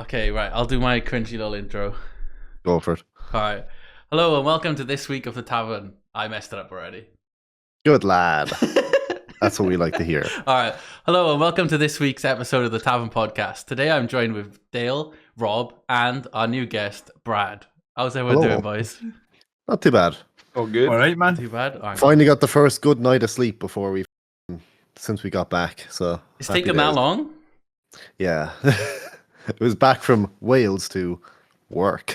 Okay, right. I'll do my cringy little intro. Go for it. All right. Hello and welcome to this week of the Tavern. I messed it up already. Good lad. That's what we like to hear. All right. Hello and welcome to this week's episode of the Tavern podcast. Today I'm joined with Dale, Rob, and our new guest, Brad. How's everyone Hello. doing, boys? Not too bad. Oh, good. All right, man. Too bad? All right. Finally got the first good night of sleep since we got back. So It's happy taken that days. long? Yeah. It was back from Wales to work.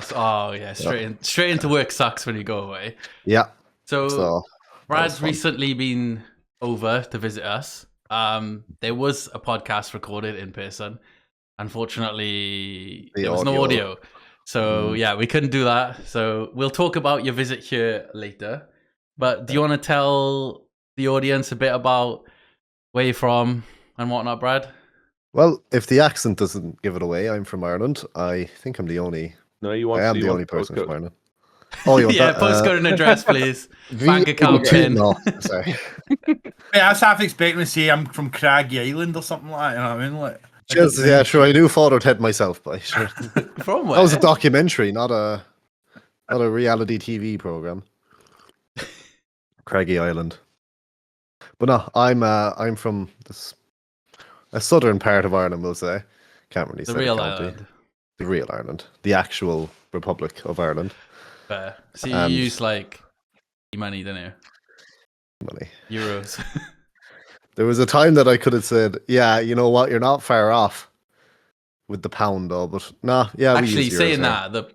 Straight into work sucks when you go away. Yeah. So So Brad's fun. recently been over to visit us. There was a podcast recorded in person. Unfortunately, there was no audio. So yeah, we couldn't do that. So we'll talk about your visit here later. But do you want to tell the audience a bit about where you're from and whatnot, Brad? Well, if the accent doesn't give it away, I'm from Ireland. I think I'm the only. No, you want I am to the you only want person postcode. from Ireland. Oh, you want Yeah, that? postcode and address, please. Bank account pin. No, sorry. Yeah, I was half expecting to say I'm from Craggy Island or something like that. You know what I mean? Like, Just, yeah, sure. I knew Father Ted myself, but sure. From where? That was a documentary, not a reality TV program. Craggy Island. But no, I'm from a southern part of Ireland, we'll say. Can't really The say real county. island. The real Ireland, the actual Republic of Ireland. Fair. So you And- use like money, don't you? Money. Euros. There was a time that I could have said, "Yeah, you know what? You're not far off with the pound, though." But nah, yeah. we Actually, use euros saying here. that,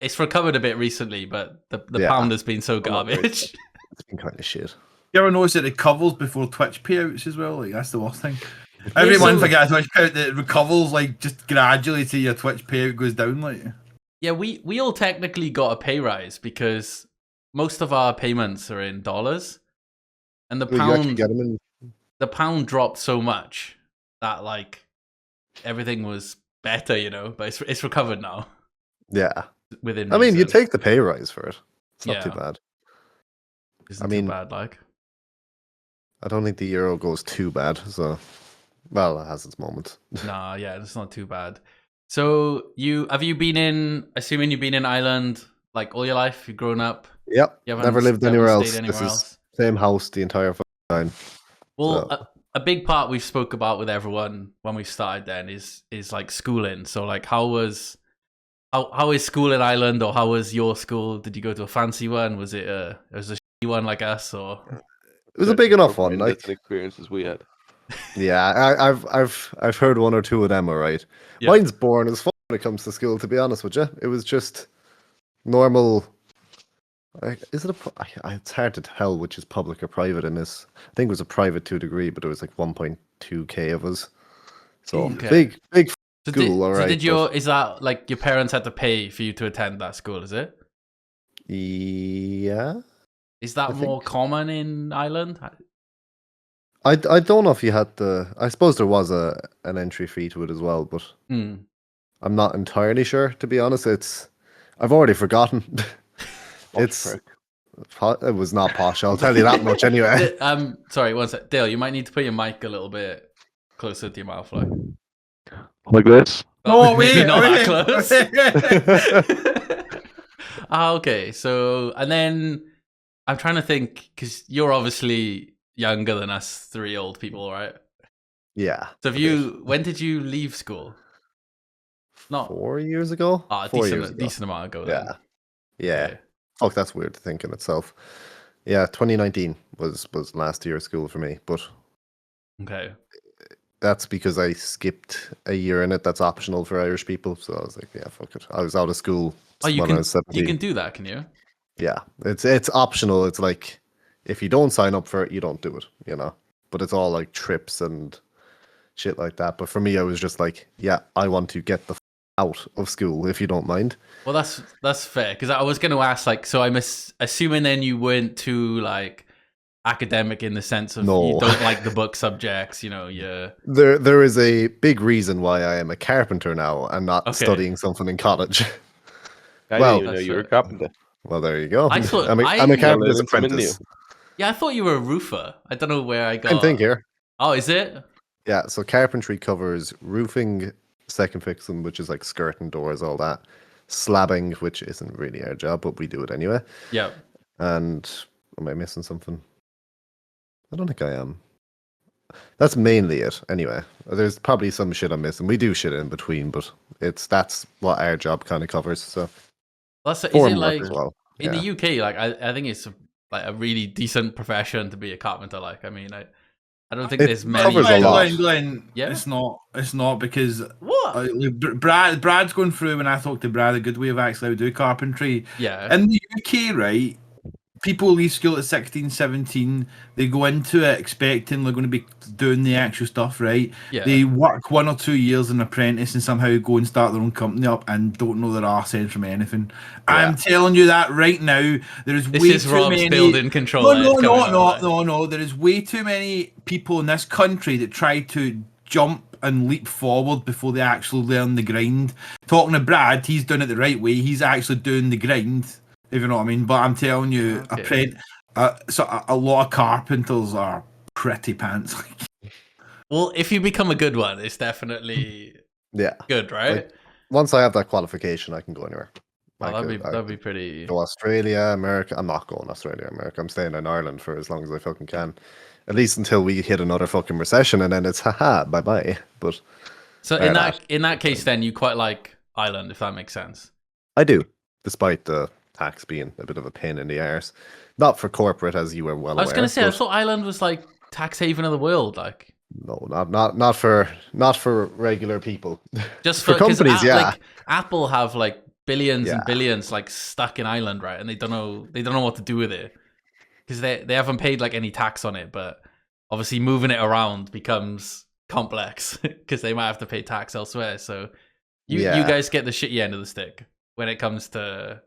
it's recovered a bit recently, but the Yeah. pound has been so not very garbage. It's been kind of shit. you ever notice it recovers before Twitch payouts as well? Like, that's the worst thing. Every month I get a Twitch payout that recovers like just gradually till your Twitch payout goes down. Like, Yeah, we all technically got a pay rise because most of our payments are in dollars, and the Well, you actually pound get 'em in. the pound dropped so much that like everything was better, but it's recovered now Yeah. within. I mean, you reason. take the pay rise for it. It's not too Yeah. bad. Isn't I mean- too bad, like. I don't think the euro goes too bad. So, well, it has its moments. Nah, yeah, it's not too bad. So have you been in? Assuming you've been in Ireland like all your life, you've grown up. Yep. You haven't Never lived you haven't anywhere stayed else. anywhere This else? is same house the entire time. Well, So- a big part we've spoke about with everyone when we started then is like schooling. So like, how is school in Ireland, or how was your school? Did you go to a fancy one? Was it a shitty one like us, or? It was a big enough one. Like, Different experiences we had. yeah, I've heard one or two of them. All right, Yeah. mine's boring as fuck when it comes to school. To be honest with you, it was just normal. Is it it's hard to tell which is public or private in this. I think it was a private to a degree, but it was like 1.2k of us. So Okay. big So school, alright, is that like your parents had to pay for you to attend that school? Is it? Yeah. Is that I more think- common in Ireland? I don't know if you had I suppose there was an entry fee to it as well, but Hmm. I'm not entirely sure, to be honest. I've already forgotten. Posh prick. It was not posh, I'll tell you that much anyway. Sorry, one sec. Dale, you might need to put your mic a little bit closer to your mouth, like. Like this? Oh, wait, maybe not wait, that close. Okay. So, and then I'm trying to think, because you're obviously younger than us three old people, right? Yeah. So, when did you leave school? Not 4 years ago? a 4 years ago. decent amount ago. Then. Yeah. Okay. Fuck, that's weird to think in itself. Yeah, 2019 was last year of school for me, but Okay. that's because I skipped a year in it. That's optional for Irish people, so I was like, yeah, fuck it. I was out of school Oh, you when I was 17. You can do that, can you? Yeah, it's optional. It's like if you don't sign up for it, you don't do it, But it's all like trips and shit like that. But for me, I was just like, yeah, I want to get the out of school, if you don't mind. Well, that's fair, because I was going to ask, like, so I'm assuming then you weren't too like academic in the sense of No. you don't like the book subjects, you're There is a big reason why I am a carpenter now and not Okay. studying something in college. I Well- didn't even know That's you were a fair. carpenter. Well, there you go. I thought- I'm a I- carpenter's Learning something apprentice. Yeah, I thought you were a roofer. I don't know where I got. Same thing here. Oh, is it? Yeah, so carpentry covers roofing, second fixing, which is like skirting doors, all that. Slabbing, which isn't really our job, but we do it anyway. Yeah. And am I missing something? I don't think I am. That's mainly it. Anyway, there's probably some shit I'm missing. We do shit in between, but that's what our job kind of covers. So Is form it work like as well. in Yeah. the UK? Like I think it's like a really decent profession to be a carpenter. Like I mean, I don't think It there's many. covers a lot. Glenn, Yeah? it's not because What? Brad's going through. When I talked to Brad, a good way of actually how to do carpentry Yeah. in the UK, right? People leave school at 16, 17. They go into it expecting they're going to be doing the actual stuff, right? Yeah. They work 1 or 2 years as an apprentice and somehow go and start their own company up and don't know their arse end from anything. I'm telling you that right now. There's This way is too Rob's many. building control. No. There is way too many people in this country that try to jump and leap forward before they actually learn the grind. Talking to Brad, he's doing it the right way. He's actually doing the grind, if you know what I mean. But I'm telling you, Okay. a lot of carpenters are pretty pants. Well, if you become a good one, it's definitely Yeah. good, right? Like, once I have that qualification, I can go anywhere. Oh, I that'd be could pretty. go Australia, America. I'm not going Australia, America. I'm staying in Ireland for as long as I fucking can. At least until we hit another fucking recession, and then it's haha, bye bye. But So in that case, then you quite like Ireland, if that makes sense. I do, despite the tax being a bit of a pain in the arse. Not for corporate, as you were well aware. I was gonna say, I but thought Ireland was like tax haven of the world, like no, not for regular people. just for 'cause companies, yeah. Like Apple have like billions and Yeah. billions like stuck in Ireland, right? And they don't know what to do with it because they haven't paid like any tax on it. But obviously, moving it around becomes complex because they might have to pay tax elsewhere. So you guys get the shitty end of the stick when it comes to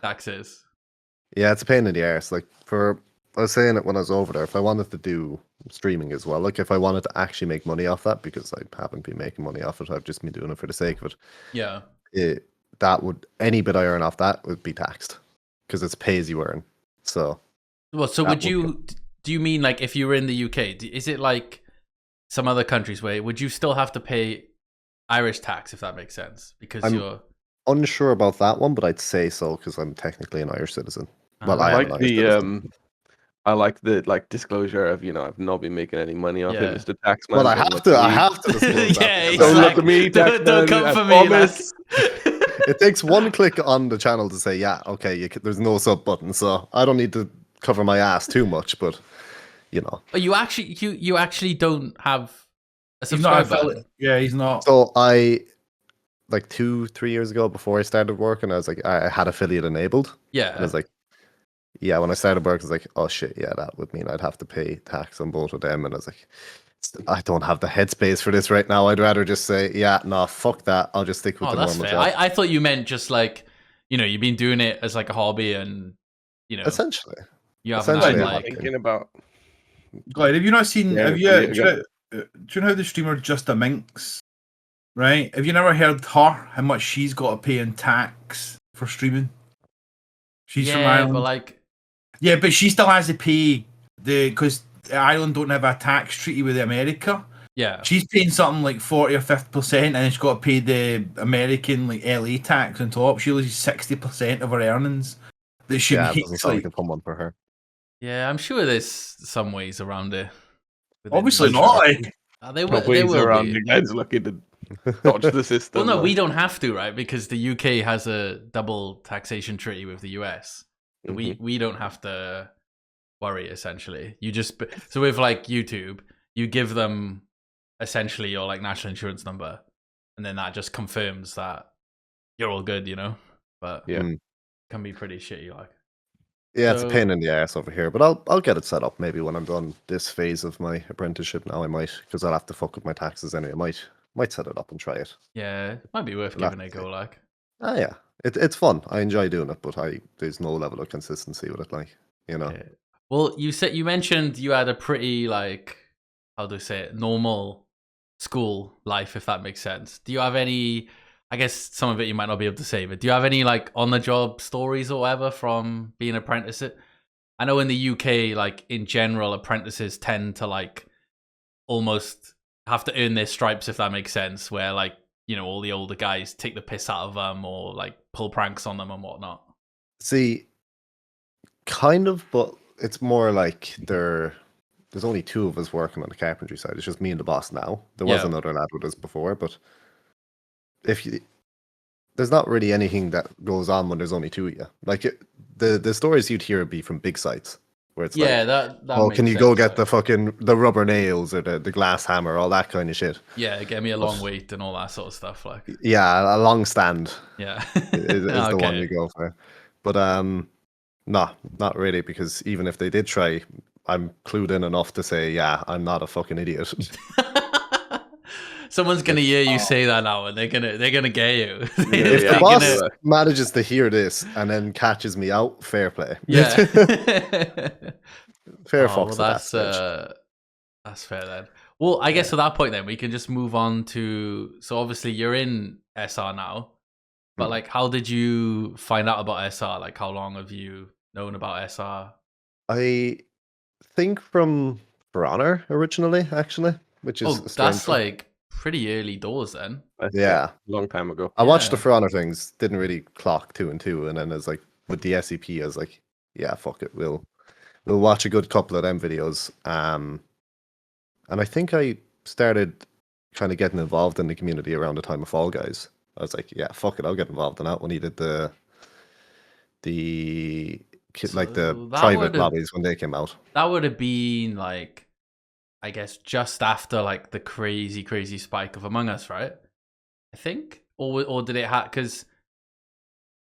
taxes. Yeah, it's a pain in the arse. Like I was saying it when I was over there. If I wanted to do streaming as well, like if I wanted to actually make money off that, because I haven't been making money off it, I've just been doing it for the sake of it. Yeah. That would any bit I earn off that would be taxed because it's pay as you earn. So, well, so do you mean like if you were in the UK, is it like some other countries where would you still have to pay Irish tax, if that makes sense? Because you're unsure about that one, but I'd say so because I'm technically an Irish citizen. Well, I I am like an Irish citizen. I like the disclosure of I've not been making any money off it. Yeah. It's the tax man. Well, I have to disclose yeah, that. exactly. Don't look at me, Don't come I for me. promise. It takes one click on the channel to say, yeah, okay, there's no sub button, so I don't need to cover my ass too much, but you know. But you actually don't have a He's not subscriber. affiliate. Yeah, he's not. So I, like 2-3 years ago, before I started working, I was like, I had affiliate enabled. Yeah. And I was like, yeah, when I started work, I was like, oh shit, yeah, that would mean I'd have to pay tax on both of them. And I was like, I don't have the headspace for this right now. I'd rather just say, yeah, no, fuck that. I'll just stick with the that's normal fair. job. I thought you meant just like, you've been doing it as like a hobby and, Essentially. you haven't essentially, had I'm like... Thinking about. Glad, have you not seen? Yeah, Do you know how the streamer Just a Minx? Right? Have you never heard her? How much she's got to pay in tax for streaming? She's from Ireland. but like... Yeah, but she still has to pay because Ireland don't have a tax treaty with America. Yeah. She's paying something like 40 or 50%, and then she's got to pay the American like LA tax on top. She loses 60% of her earnings that she It doesn't makes. sound like a fun one for her. Yeah, I'm sure there's some ways around it. Obviously not. Like, They No will ways around. be. You guys looking to dodge the system. Well, no, man. we don't have to, right? Because the UK has a double taxation treaty with the US. We don't have to worry, essentially. You just... So with like YouTube, you give them essentially your like national insurance number, and then that just confirms that you're all good, But Yeah. it can be pretty shitty, like. Yeah, it's So- a pain in the ass over here, but I'll get it set up maybe when I'm done this phase of my apprenticeship. Now I might, because I'll have to fuck with my taxes anyway. I might set it up and try it. Yeah, it might be worth We'll giving it a go, like. Ah, yeah, it's fun. I enjoy doing it, but there's no level of consistency with it, like Yeah. Well, you mentioned you had a pretty like, how do I say it, normal school life, if that makes sense. Do you have any? I guess some of it you might not be able to say, but do you have any like on the job stories or whatever from being an apprentice? I know in the UK, like in general, apprentices tend to like almost have to earn their stripes, if that makes sense. Where like all the older guys take the piss out of them or like pull pranks on them and whatnot. See, kind of, but it's more like there's only two of us working on the carpentry side. It's just me and the boss now. There was Yeah. another lad with us before, but there's not really anything that goes on when there's only two of you. Like the stories you'd hear would be from big sites where it's Yeah, like, that oh, makes can you go sense, get the rubber nails or the glass hammer, all that kind of shit. Yeah, get me a long weight and all that sort of stuff. Like, Yeah, a long stand yeah, is the one Okay. you go for. But no, not really, because even if they did try, I'm clued in enough to say, yeah, I'm not a fucking idiot. Someone's gonna hear you say that now, and they're gonna get you. If They're the Yeah. boss gonna- manages to hear this and then catches me out, fair play. yeah. Fair Oh, fox well, at that stage. that's fair then. Well, I guess at that point then we can just move on to. So obviously you're in SR now, but Mm. like, how did you find out about SR? Like, how long have you known about SR? I think from For Honor originally, actually, which is Oh, a strange that's one. like pretty early doors then. Yeah. long time ago. I watched the Yeah. For Honor things, didn't really clock 2 and 2, and then it's like with the SCP, I was like, yeah, fuck it, we'll watch a good couple of them videos. And I think I started kind of getting involved in the community around the time of Fall Guys. I was like, yeah, fuck it, I'll get involved in that when he did the like the So that private would've- lobbies when they came out. That would have been like, I guess, just after like the crazy spike of Among Us, right? I think, or did it have? Because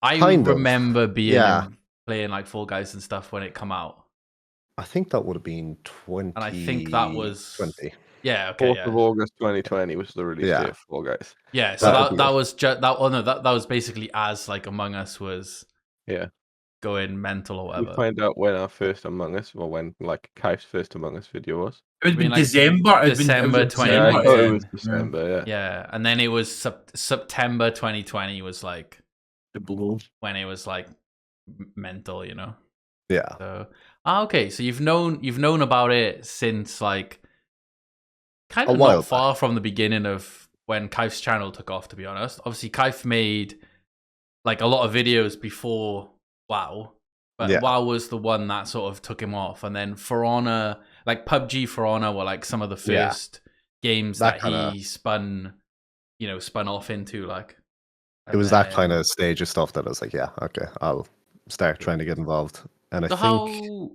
I Kind of. remember being Yeah. playing like Fall Guys and stuff when it come out, I think that would have been 20. and I think that was 20. Yeah, okay, 4th of August 2020 was the release Yeah. date of Fall Guys. yeah. So That would that be it. was just that. Oh no, that was basically as like Among Us was Yeah. going mental or We whatever. find out when our first Among Us, or when like Kaif's first Among Us video was. It would I mean, be like, December. December Yeah, 2019. I thought it was Yeah. December. Yeah. Yeah, and then it was September 2020 was like The blow. when it was like mental, Yeah. So okay, so you've known about it since like kind A of while not far from the beginning of when Kaif's channel took off, to be honest. Obviously Kaif made like a lot of videos before WoW, but Yeah. WoW was the one that sort of took him off, and then For Honor, like PUBG, For Honor were like some of the Yeah. first games That that kinda- he spun off into, like. It was that kind of stage of stuff that I was like, yeah, okay, I'll start trying to get involved. And I So think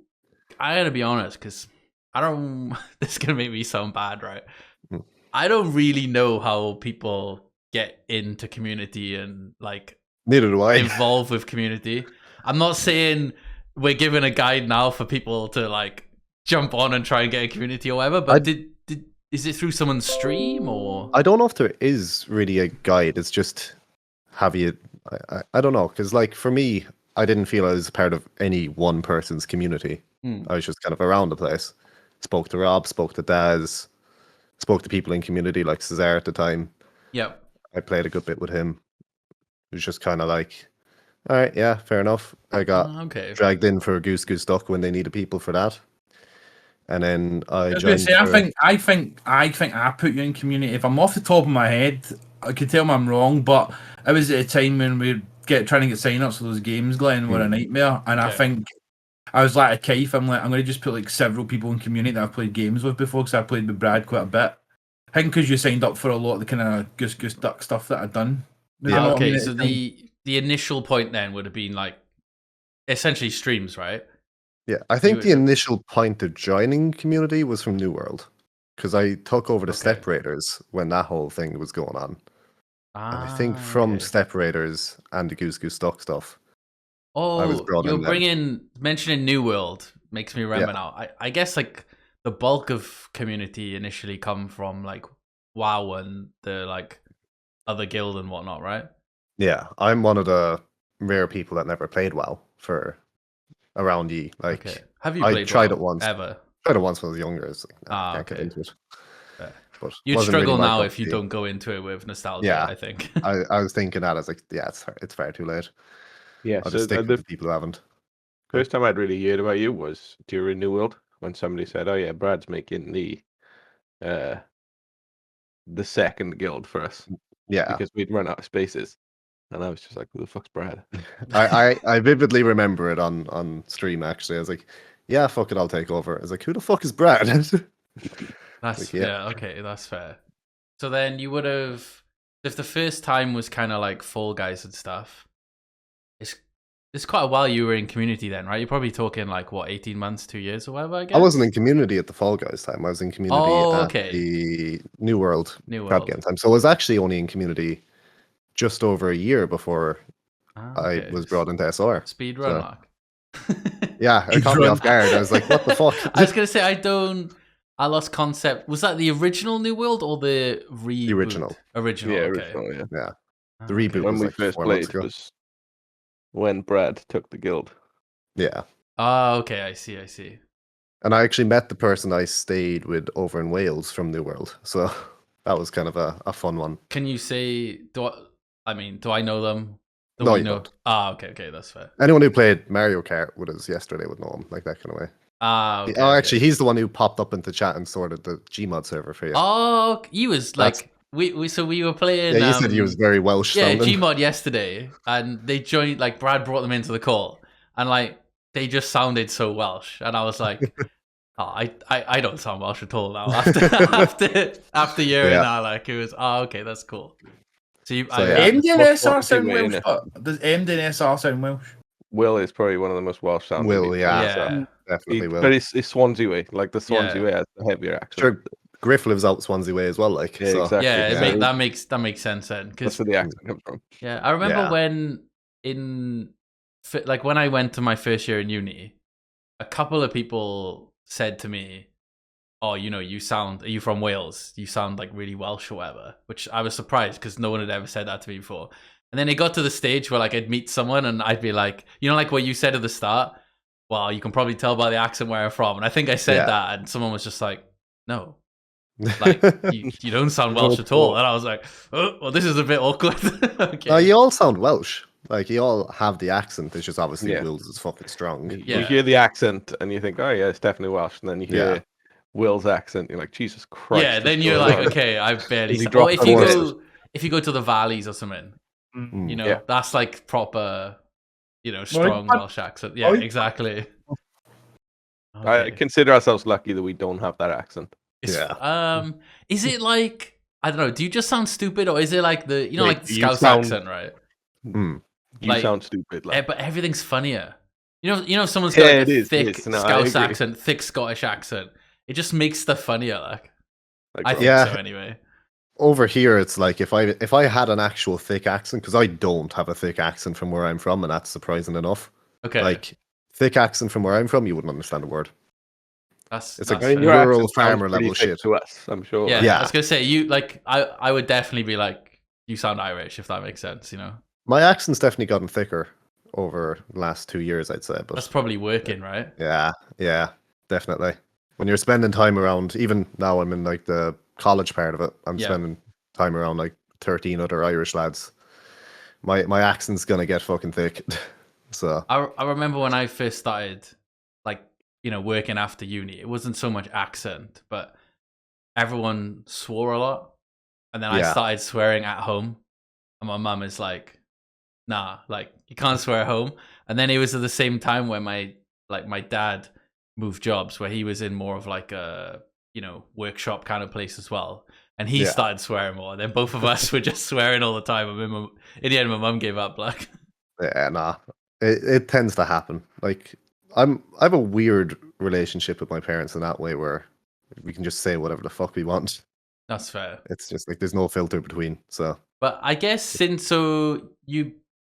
I gotta be honest, because I don't. This is gonna make me sound bad, right? Hmm. I don't really know how people get into community and like neither do I. involved with community. I'm not saying we're giving a guide now for people to like jump on and try and get a community or whatever. But is it through someone's stream or? I don't know if there is really a guide. It's just have you. I don't know, because like for me, I didn't feel I was part of any one person's community. I was just kind of around the place. Spoke to Rob, spoke to Daz, spoke to people in community like Cesar at the time. Yep. I played a good bit with him. It was just kind of like, all right, yeah, fair enough. I got Okay. dragged in for Goose Goose Duck when they needed people for that, and then I was gonna joined. say, I think I put you in community. If I'm off the top of my head, I could tell me I'm wrong, but it was at a time when we trying to get sign-ups for those games, Glenn, were a nightmare. And I Okay. think I was like a Kaif. I'm like, I'm going to just put like several people in community that I've played games with before, because I played with Brad quite a bit. I think because you signed up for a lot of the kind of Goose Goose Duck stuff that I'd done. You know what I Okay. mean? So the initial point then would have been like essentially streams, right? Yeah, I think the would- initial point of joining community was from New World, because I took over the Okay. Step Raiders when that whole thing was going on. And I think Ah, from okay. Step Raiders and the Goose Goose Duck stuff. I was Oh, brought you're in then. mentioning New World makes me remember now. I guess like the bulk of community initially come from like WoW and the like other guild and whatnot, right? Yeah, I'm one of the rare people that never played WoW for around ye. Like, Okay. Have you I played tried WoW it once. Ever? tried it once when I was younger. I was like, nah, can't get Okay. into it. Fair. But You'd wasn't really struggle my now cup if of you tea. don't go into it with nostalgia, Yeah. I think. I was thinking that. I was like, yeah, it's far too late. Yeah. I'll So just stick with the the people who haven't. first time I'd really heard about you was during New World, when somebody said, "Oh yeah, Brad's making the second guild for us." Yeah, because we'd run out of spaces, and I was just like, "Who the fuck's Brad?" I vividly remember it on stream. Actually, I was like, "Yeah, fuck it, I'll take over." I was like, "Who the fuck is Brad?" That's Like, yeah. yeah, okay, that's fair. So then you would have, if the first time was kind of like Fall Guys and stuff. It's quite a while you were in community then, right? You're probably talking like what, 18 months, 2 years or whatever, I guess. I wasn't in community at the Fall Guys time. I was in community Oh, at okay. the New World New crab World. game time. So I was actually only in community just over a year before I Okay. was brought into SR. Speed run, So, Mark. yeah, it caught me off guard. I was like, "What the fuck?" I was gonna say I lost concept. Was that the original New World or the reboot? The original. Original. Yeah, Okay. original, yeah. Yeah, the Okay. reboot When was we like first 4 months played ago. was when Brad took the guild. Yeah, Oh, okay. I see. and I actually met the person I stayed with over in Wales from New World. So that was kind of a fun one. Can you say? Do I know them? Do No, we you know? don't. Ah, okay. That's fair. Anyone who played Mario Kart with us yesterday would know him, like that kind of way. Ah, okay. Oh, okay. actually, he's the one who popped up into chat and sorted the Gmod server for you. Oh, he was That's- like we were playing. Yeah, you said he was very Welsh Yeah, sounding. Gmod yesterday, and they joined. Like Brad brought them into the call, and like they just sounded so Welsh, and I was like, "Oh, I don't sound Welsh at all now." After hearing Yeah. that, like it was, oh, okay, that's cool. So you, So, yeah. MDNSR sound What's Welsh? the Does MDNSR sound Welsh? Will is probably one of the most Welsh sounding. Will, people. yeah. yeah, Definitely will. But it's Swansea way, like the Swansea Yeah. way has the heavier accent. Sure, Griff lives out Swansea way as well. Like, Yeah, so. exactly. yeah, Yeah. that makes sense then. That's Because where the accent comes from. yeah, I remember Yeah. when when I went to my first year in uni, a couple of people said to me, "Oh, are you from Wales? You sound like really Welsh or whatever," which I was surprised because no one had ever said that to me before. And then it got to the stage where like I'd meet someone and I'd be like, like what you said at the start, well, you can probably tell by the accent where I'm from. And I think I said Yeah. that and someone was just like, no, like you don't sound Welsh at all. And I was like, oh, well, this is a bit awkward. Okay. No, you all sound Welsh. Like, you all have the accent. It's just obviously Yeah. Will's is fucking strong. Yeah. You hear the accent and you think, oh yeah, it's definitely Welsh. And then you hear Yeah. Will's accent, you're like, Jesus Christ. Yeah, then what's you're going like, on? okay, I've barely. Has he Or dropped if the you voice? go to the valleys or something, Mm. Yeah. that's like proper, strong Welsh accent. Yeah, exactly. I Okay. consider ourselves lucky that we don't have that accent. Yeah. Is it like, I don't know? Do you just sound stupid, or is it like the Wait, like the you Scouse sound- accent, right? Mm. You Like- sound stupid. Like, But everything's funnier. If someone's got Yeah, like a it is, thick it is. No, I Scouse agree. accent, thick Scottish accent, it just makes stuff funnier. Like I bro, think Yeah. so anyway. Over here, it's like if I had an actual thick accent, because I don't have a thick accent from where I'm from, and that's surprising enough. Okay, Like, thick accent from where I'm from, you wouldn't understand a word. that's it's that's like fair. your rural accent sounds farmer pretty level thick shit. to us, I'm sure. Yeah, Yeah. I was gonna say you like I would definitely be like, you sound Irish, if that makes sense. My accent's definitely gotten thicker over the last 2 years, I'd say. But That's probably working, right? yeah, definitely. When you're spending time around, even now I'm in like the college part of it, I'm Yeah. spending time around like 13 other Irish lads. My accent's gonna get fucking thick. So I remember when I first started, like, working after uni, it wasn't so much accent, but everyone swore a lot. And then I Yeah. started swearing at home. And my mum is like, nah, like, you can't swear at home. And then it was at the same time when my dad moved jobs, where he was in more of like a, workshop kind of place as well. And he Yeah. started swearing more. And then both of us were just swearing all the time. And in the end, my mum gave up. Like, yeah, nah. It tends to happen. Like, I have a weird relationship with my parents in that way, where we can just say whatever the fuck we want. that's fair. It's just like there's no filter between. So But I guess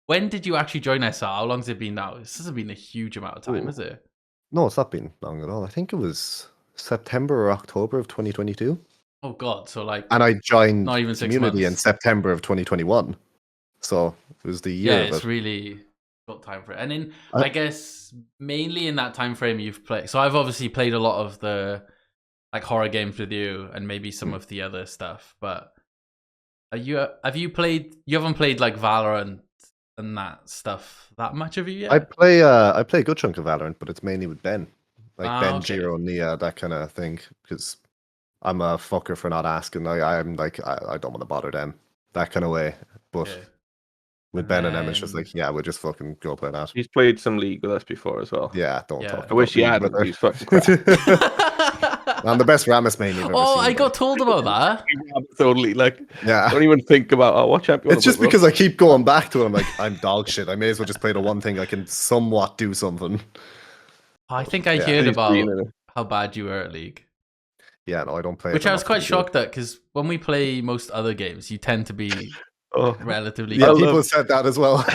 when did you actually join SR? How long's it been now? This hasn't been a huge amount of time, Ooh. has it? no, it's not been long at all. I think it was September or October of 2022, Oh god, so like and I joined Not even 6 community in months. September of 2021. So it was the year yeah, of it's it. really short time for it. And in I- I guess mainly in that time frame you've played. So I've obviously played a lot of the like horror games with you, and maybe some of the other stuff. But you haven't played like Valorant and that stuff that much, have you yet? I play a good chunk of Valorant, but it's mainly with Ben, like Ben, okay. Giro, Nia, that kind of thing. Because I'm a fucker for not asking. I'm like, I don't want to bother them. that kind of way. But Yeah. with And Ben and them, it's just then- like, yeah, we'll just fucking go play that. He's played some League with us before as well. Yeah, don't Yeah. talk. I wish he about hadn't. me, He's fucking crap. I'm the best Rammus main you've ever Oh, seen. I bud. got told about that. Totally, like, Yeah. don't even think about, oh, what champion It's was just it, bro? because I keep going back to it. I'm like, I'm dog shit. I may as well just play the one thing I can somewhat do something. I think I Yeah. heard He's about green in it. how bad you were at League, Yeah, no, I don't play. which it I was enough to quite be good. shocked at because when we play most other games, you tend to be Oh, relatively Yeah, I good. people love- said that as well.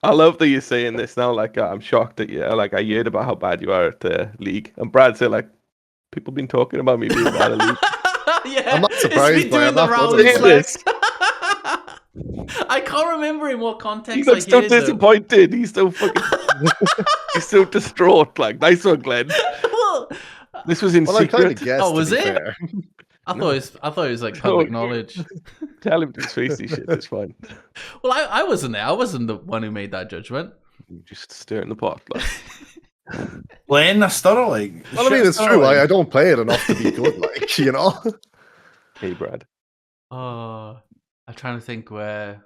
I love that you're saying this now. Like, I'm shocked that you, like, I heard about how bad you are at the League. And Brad said, like, people been talking about me being bad at League. Yeah, I'm not surprised it's by been it, doing I'm the not rounds. bothered by Like... I can't remember in what context He I looks so heard them. disappointed. He's so fucking. He's so distraught. Like, nice one, Glenn. Well, This was in Well, I kind secret. of guessed. Oh, was to be it? fair. I thought it was like No, public you- knowledge. Tell him to his face these shit. It's fine. Well, I wasn't there. I wasn't the one who made that judgment. You just stir in the pot. Like. Len, a stirrer, like. Well, I mean, it's true. I don't play it enough to be good, like, you know. Hey, Brad. Oh, I'm trying to think where.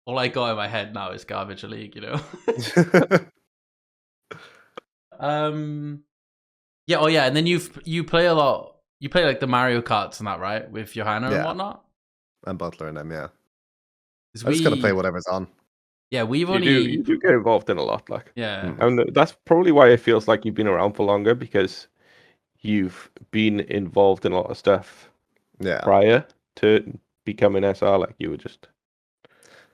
All I got in my head now is garbage league. You know. Yeah. Oh, yeah. And then you play a lot. You play like the Mario Karts and that, right? With Johanna and Yeah. whatnot. And Butler and them, yeah. 'Cause I'm just gonna play whatever's on. Yeah, we've You only. do get involved in a lot. Like, Yeah. and that's probably why it feels like you've been around for longer because you've been involved in a lot of stuff Yeah. prior to becoming SR. Like, you were just.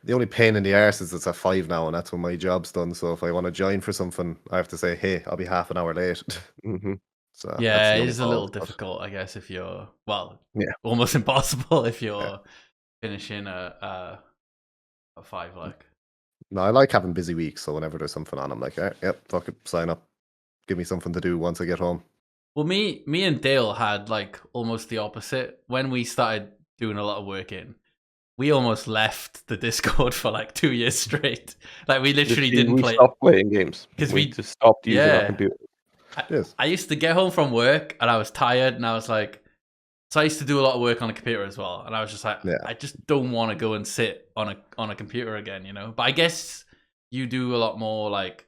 The only pain in the arse is it's at 5 now, and that's when my job's done. So if I want to join for something, I have to say, "Hey, I'll be half an hour late." Mm-hmm. So that's Yeah, the it only is a little fault, but- difficult, I guess, if you're Yeah. almost impossible if you're Yeah. finishing a 5 like. No, I like having busy weeks. So whenever there's something on, I'm like, "Yep, fuck it, sign up. Give me something to do once I get home." Well, me and Dale had like almost the opposite. When we started doing a lot of work in, we almost left the Discord for like 2 years straight. Like we literally didn't we play. stopped playing games 'Cause we we- just stopped using yeah. our computer. Yes. I used to get home from work and I was tired and I was like, so I used to do a lot of work on a computer as well, and I was just like, Yeah. I just don't want to go and sit on a computer again, you know. But I guess you do a lot more like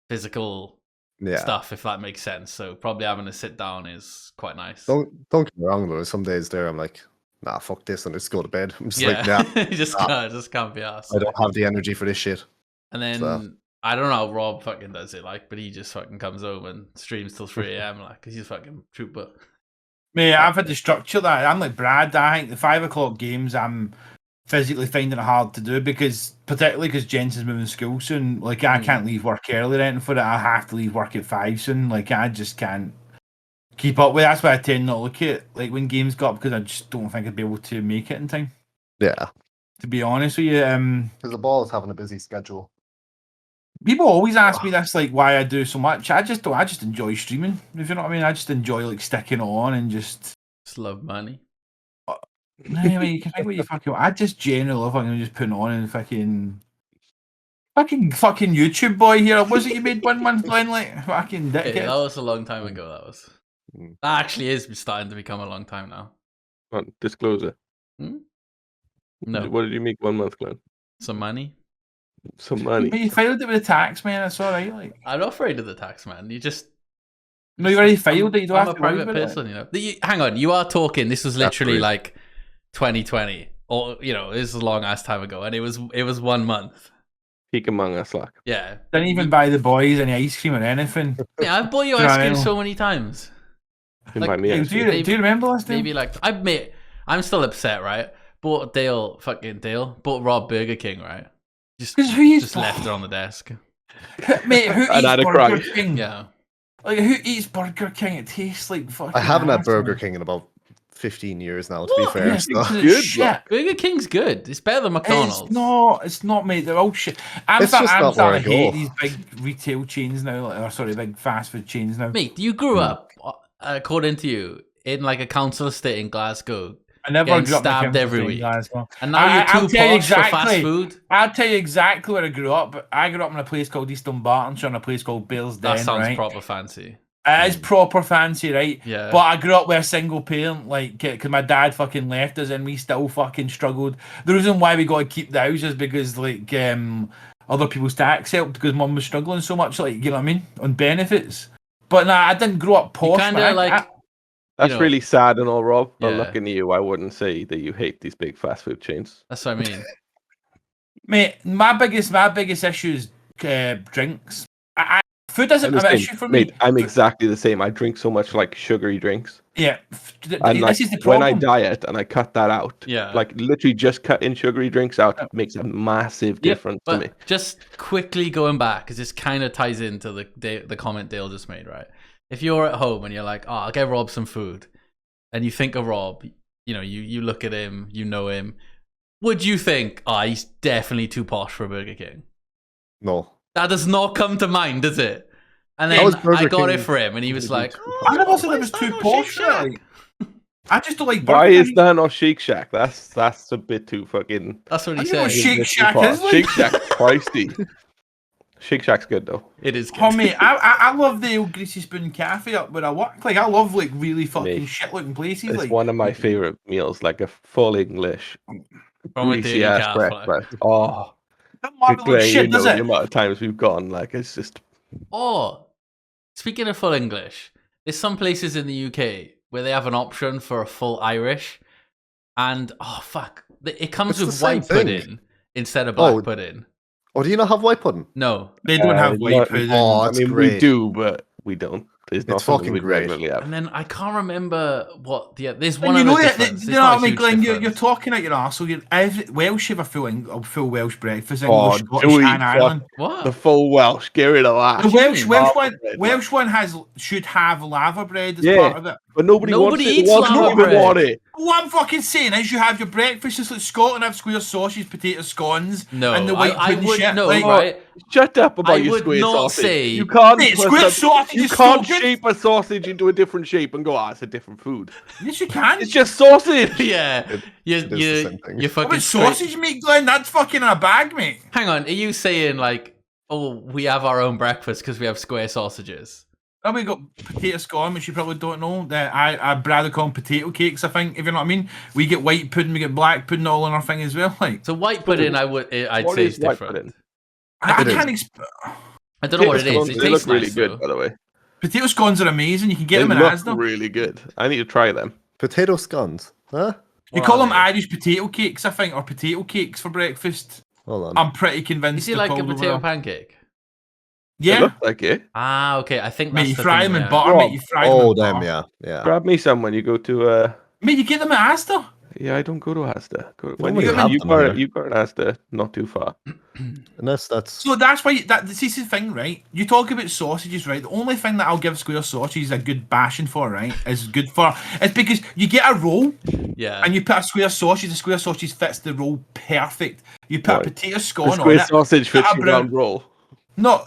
physical Yeah. stuff, if that makes sense. So probably having to sit down is quite nice. Don't get me wrong though. Some days there, I'm like, nah, fuck this, and just go to bed. I'm just Yeah, like, nah, you just can't be asked. I don't have the energy for this shit. And then So. I don't know how Rob fucking does it, like, but he just fucking comes home and streams till 3 a.m. like, 'cause he's fucking trooper. Mate, I've had to structure that. I'm like Brad. I think the 5 o'clock games, I'm physically finding it hard to do particularly because Jensen's moving school soon. Like, I can't leave work early or anything for it. I have to leave work at 5 soon. Like, I just can't keep up with it. That's why I tend not to look at like when games got up, because I just don't think I'd be able to make it in time. Yeah. To be honest with you, Because the ball is having a busy schedule. people always ask me this, like why I do so much. I just don't. I just enjoy streaming. If you know what I mean, I just enjoy like sticking it on and just. Just love money. I mean, you can think what you fucking. I just generally love fucking just putting on and fucking YouTube boy here. Was it you made 1 month Glenn, like fucking Hey, dickhead? that was a long time ago. Mm. That actually is starting to become a long time now. Disclosure. No, What did you make 1 month, Glenn? some money. Some But money. you filed it with the tax man. That's all right. Like, I'm not afraid of the tax man. You just no, you already filed it. You don't I'm have a to worry private about it. person, you know. Hang on, you are talking. This was literally rude. like 2020, or you know, this is a long ass time ago, and it was 1 month. Peek among us, like. Yeah, Didn't even buy the boys any ice cream or anything. yeah. I've bought you Yeah, ice I cream know. so many times. Didn't Like, buy me Hey, ice do, you, cream. do you remember last time? Maybe like I admit, I'm still upset, right? Bought Rob Burger King, right? Just 'Cause who used just to- left it on the desk. Mate, who And eats I had a Burger cry. King? Yeah. Like, who eats Burger King? It tastes like fucking. I haven't had ass, Burger man. King in about 15 years now, to What? be fair. Yeah, So. because it's Good, shit. Burger King's good. It's better than McDonald's. It's not, mate. They're all shit. I'm It's just not starting to where I hate go. these big retail chains now. Big fast food chains now. Mate, you grew up, according to you, in like a council estate in Glasgow, I never getting grew up in stabbed Kimberley, every week. Glasgow. and now you're I'll too tell you posh for fast exactly. food. I'll tell you exactly where I grew up. I grew up in a place called East Dunbartonshire and a place called Bales That Den, sounds right? proper fancy. It is proper fancy, right? Yeah. But I grew up with a single parent, like, because my dad fucking left us and we still fucking struggled. The reason why we got to keep the house is because, like, other people's tax helped because mum was struggling so much, like, you know what I mean? On benefits. But nah, I didn't grow up posh, Kind man. of like That's know, really sad and all, Rob. But Yeah. looking at you, I wouldn't say that you hate these big fast food chains. that's what I mean. Mate, my biggest issue is drinks. Food isn't I'm the an same. issue for me. Mate, I'm exactly the same. I drink so much like sugary drinks. Yeah, And like, this is the when I problem. diet and I cut that out, Yeah. like literally just cutting sugary drinks out makes a massive difference to me. But just quickly going back, because this kind of ties into the comment Dale just made, right? If you're at home and you're like, oh, I'll get Rob some food, and you think of Rob, you know, you look at him, you know him, would you think, oh, he's definitely too posh for Burger King? No. That does not come to mind, does it? And That then was Burger I got King. it for him, and he was like, I never said why it was is that too not posh. Shake Shack? Like, I just don't like. Why Burger is King. that not Shake Shack? That's a bit too fucking. That's what I he know what said. Shake Shack is like. Shake Shack's pricey. Shake Shack's good though. It is good. Oh mate, I love the old Greasy Spoon Cafe up where I work. Like I love like really fucking Mate, shit looking places. It's Like one of my favorite meals, like a full English From a greasy daily ass calf, like. breakfast. Oh, that marble Claire, looks shit, you know does the it? amount of times we've gone. Like it's just Oh, speaking of full English, there's some places in the UK where they have an option for a full Irish, and oh fuck, it comes It's the with same white thing. pudding instead of black Oh. pudding. Oh, do you not have white pudding? No, They don't have white not- pudding. Oh, I it's mean, we great. do, but we don't. It's not It's something fucking we great. regularly have. and then I can't remember what the there's And one you other know that, difference. you There's know not what a I mean, huge Glenn? You're difference. talking at your arsehole. Welsh have a full Welsh breakfast, Oh, English, Scottish, Joey, and Ireland. What? The full Welsh, get rid of that. The Welsh mean? Welsh one should have lava bread as Yeah. part of it. But nobody Nobody wants it. eats The Welsh lava don't bread. want it. What I'm fucking saying is you have your breakfast just like Scotland have square sausage, potato scones, No, and the white I pudding would shit. no, like, right? Shut up about I your would square not sausage. say- You can't Mate, put square some- sausage You is so can't good. shape a sausage into a different shape and go, it's a different food. Yes, you can. It's just sausage. Yeah, It is the same thing. you What fucking about straight- sausage meat, Glenn? That's fucking in a bag, mate. Hang on, are you saying like, oh, we have our own breakfast because we have square sausages? Then we got potato scone, which you probably don't know. That I rather call them potato cakes. I think, if you know what I mean. We get white pudding, we get black pudding, all in our thing as well. Like So white pudding, I'd What say is is white different. pudding? I It is. can't. I don't know what it Potato is. scones, It they tastes look really nice, good, though. by the way. Potato scones are amazing. You can get They them in look Asda. really good. I need to try them. Potato scones. Huh? You What call are them they? Irish potato cakes, I think, or potato cakes for breakfast. Hold on. I'm pretty convinced. Is it they're like a called potato over there. pancake? They Yeah, look like it. Ah, okay. I think mate. that's You the fry thing, them in yeah. butter, mate. You fry them Oh, in damn, butter. yeah. Grab me some when you go to Mate, you get them at Asda. yeah, I don't go to Asda. When Nobody you have you them got here. you got an Asda not too far. Unless that's So that's why this is the thing, right? You talk about sausages, right? The only thing that I'll give square sausages a good bashing for, right, is good for. It's because you get a roll Yeah. and you put a square sausage. The square sausage fits the roll perfect. You put Right. a potato The scone on square it. sausage put fits a your brown- round roll. No,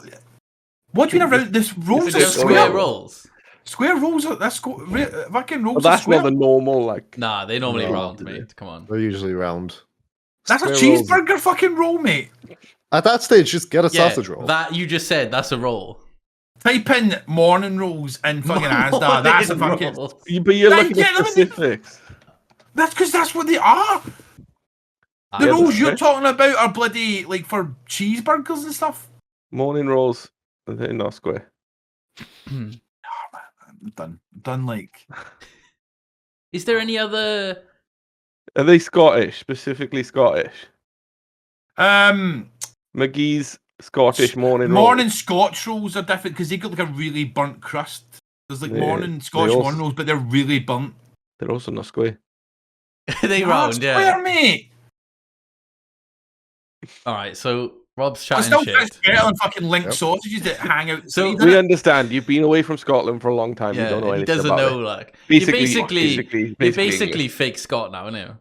what do you mean around this rolls It's are just Square square? rolls. Square rolls are that's fucking rolls But are that's square. not the normal like. Nah, they normally No. round, mate. Come on. they're usually round. That's a Square rolls- cheeseburger fucking roll, mate. At that stage, just get a Yeah, sausage roll. that you just said, that's a roll. Type in morning rolls in fucking Asda. That's a fucking. Rolls. But you're Right, looking yeah, at let me- specifics. That's because that's what they are. The Ah, rolls okay. you're talking about are bloody like for cheeseburgers and stuff. Morning rolls, they're not square. I'm done like. Is there any other? Are they Scottish? Specifically Scottish? McGee's Scottish morning rolls. Morning Scotch rolls are different because they got like a really burnt crust. There's like Yeah, morning Scotch also- morning rolls, but they're really burnt. They're also not square. They round, Square, yeah. mate. All right, so Rob's It's chatting still shit. better than fucking link Yep. sausages that hang out. So So We understand. You've been away from Scotland for a long time. You Yeah, don't know he anything doesn't about know. it. Like Basically, you're basically fake Scot now, aren't you?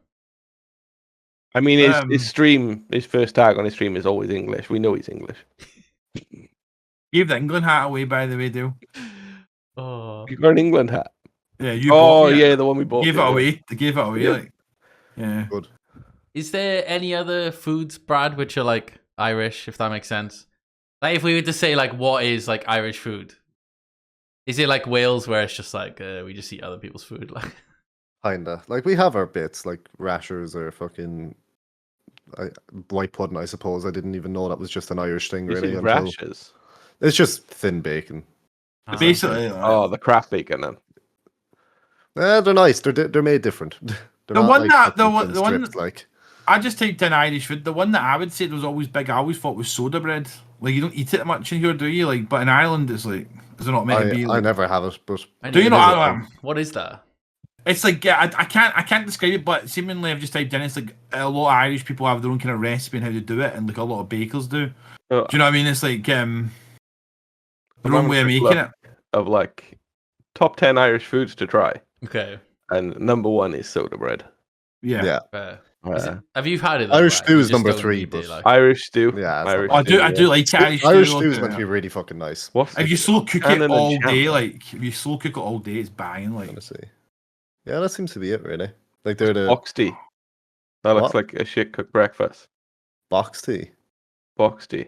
I mean, his first tag on his stream is always English. We know he's English. gave the England hat away, by the way, Dale. Oh, You got an England hat. Yeah, you. Oh bought it. yeah, the one we bought. Gave it yeah. away. They gave it away. Yeah. Like, yeah. Good. is there any other foods, Brad, which are like Irish, if that makes sense? Like if we were to say like what is like Irish food, Is it like Wales where it's just like we just eat other people's food? Like, Kinda. Like we have our bits, like rashers or fucking white pudding. I suppose I didn't even know that was just an Irish thing You really see until rashes. it's just thin bacon. Basically, Oh, the crap bacon then. They're nice. They're made different. They're The not one like that- the fucking one- thin the one- strips, like I just typed in Irish food. The one that I would say was always big, I always thought was soda bread. Like, you don't eat it much in here, do you? Like, but in Ireland, it's like, is it not meant to be? I Like, never have it, but I do you know. know? What is that? It's like I can't describe it, but seemingly I've just typed in. It's like a lot of Irish people have their own kind of recipe and how to do it, and like a lot of bakers do. Oh, Do you know what I mean? It's like their I'm own having way a of quick making look it. Of like top 10 Irish foods to try, Okay. and number 1 is soda bread. Yeah. Fair. Is Uh, it, have you had it? Though, Irish Brad? stew You is just number don't 3, need but it, like... Irish stew. Yeah, it's Irish not I do. I stew, do yeah. like Irish Irish stew. stew is meant to be really fucking nice. What's If you slow cook it Cannon and all jam, day, though. like if you slow cook it all day, it's banging. Like Honestly, yeah, that seems to be it really. Like they're the box tea? That looks What? like a shit cooked breakfast. box tea. Box tea.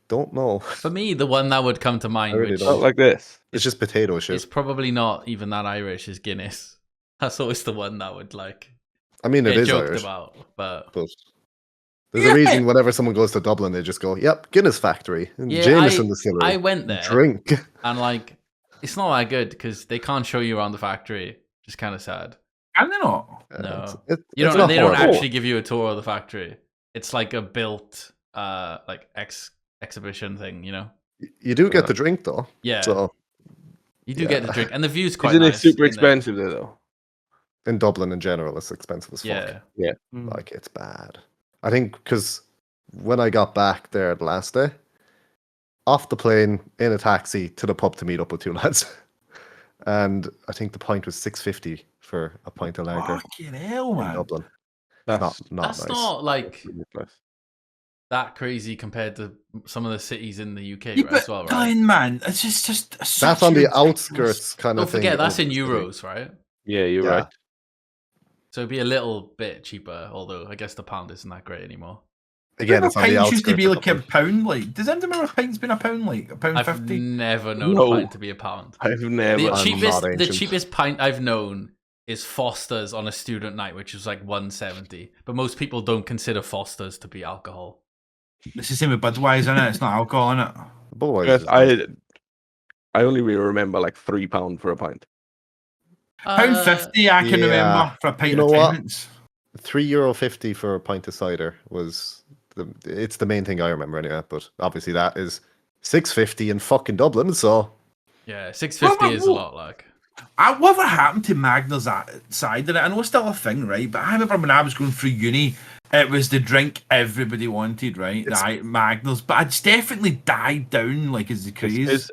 Don't know. For me, the one that would come to mind, I really which don't. Not like this. It's just potato shit. is probably not even that Irish, is Guinness. That's always the one that would like I mean, it get is joked Irish, about, but but there's a reason whenever someone goes to Dublin, they just go, "Yep, Guinness factory, and yeah, Jameson distillery, I went there drink." and like it's not that good because they can't show you around the factory. Which is kind of sad. can they not? No. It's You don't. not They don't horrible. actually give you a tour of the factory. It's like a built, like exhibition thing. You know. You do get the drink though. Yeah. So You do get the yeah. drink, and the view's quite Isn't nice. it super in there. expensive though? in Dublin in general, it's expensive as fuck. Yeah. Like it's bad. I think because when I got back there the last day, off the plane in a taxi to the pub to meet up with 2 lads, and I think the pint was $6.50 for a pint of lager Fucking hell, in man! Dublin. That's Not That's nice. not like ridiculous. that crazy compared to some of the cities in the UK, Yeah, right, but as well, right? Glenn, man, it's just That's such on a the ridiculous- outskirts kind Don't of thing. forget that's of in the city. euros, right? Yeah, you're Yeah. right. So it'd be a little bit cheaper, although I guess the pound isn't that great anymore. Again, it's on the pints outskirts. used to be of like a Dublin. pound. Like, does anyone remember pints been a pound? Like I've £1.50? never known No. a pint to be a pound. I've never. The I'm cheapest, not the ancient. cheapest pint I've known is Foster's on a student night, which is like $1.70. But most people don't consider Foster's to be alcohol. It's the same with Budweiser, isn't it? It's not alcohol, is it? Budweiser's Yes, is nice. I only really remember like £3 for a pint. £1.50 I can yeah. remember for a pint You know of what? tenants. €3.50 for a pint of cider was it's the main thing I remember anyway. But obviously that is $6.50 in fucking Dublin. So Yeah, $6.50 is a lot. Like, Whatever happened to Magners cider? I know it's still a thing, right? But I remember when I was going through uni, it was the drink everybody wanted, right? Magners. But it's definitely died down, like, as the craze.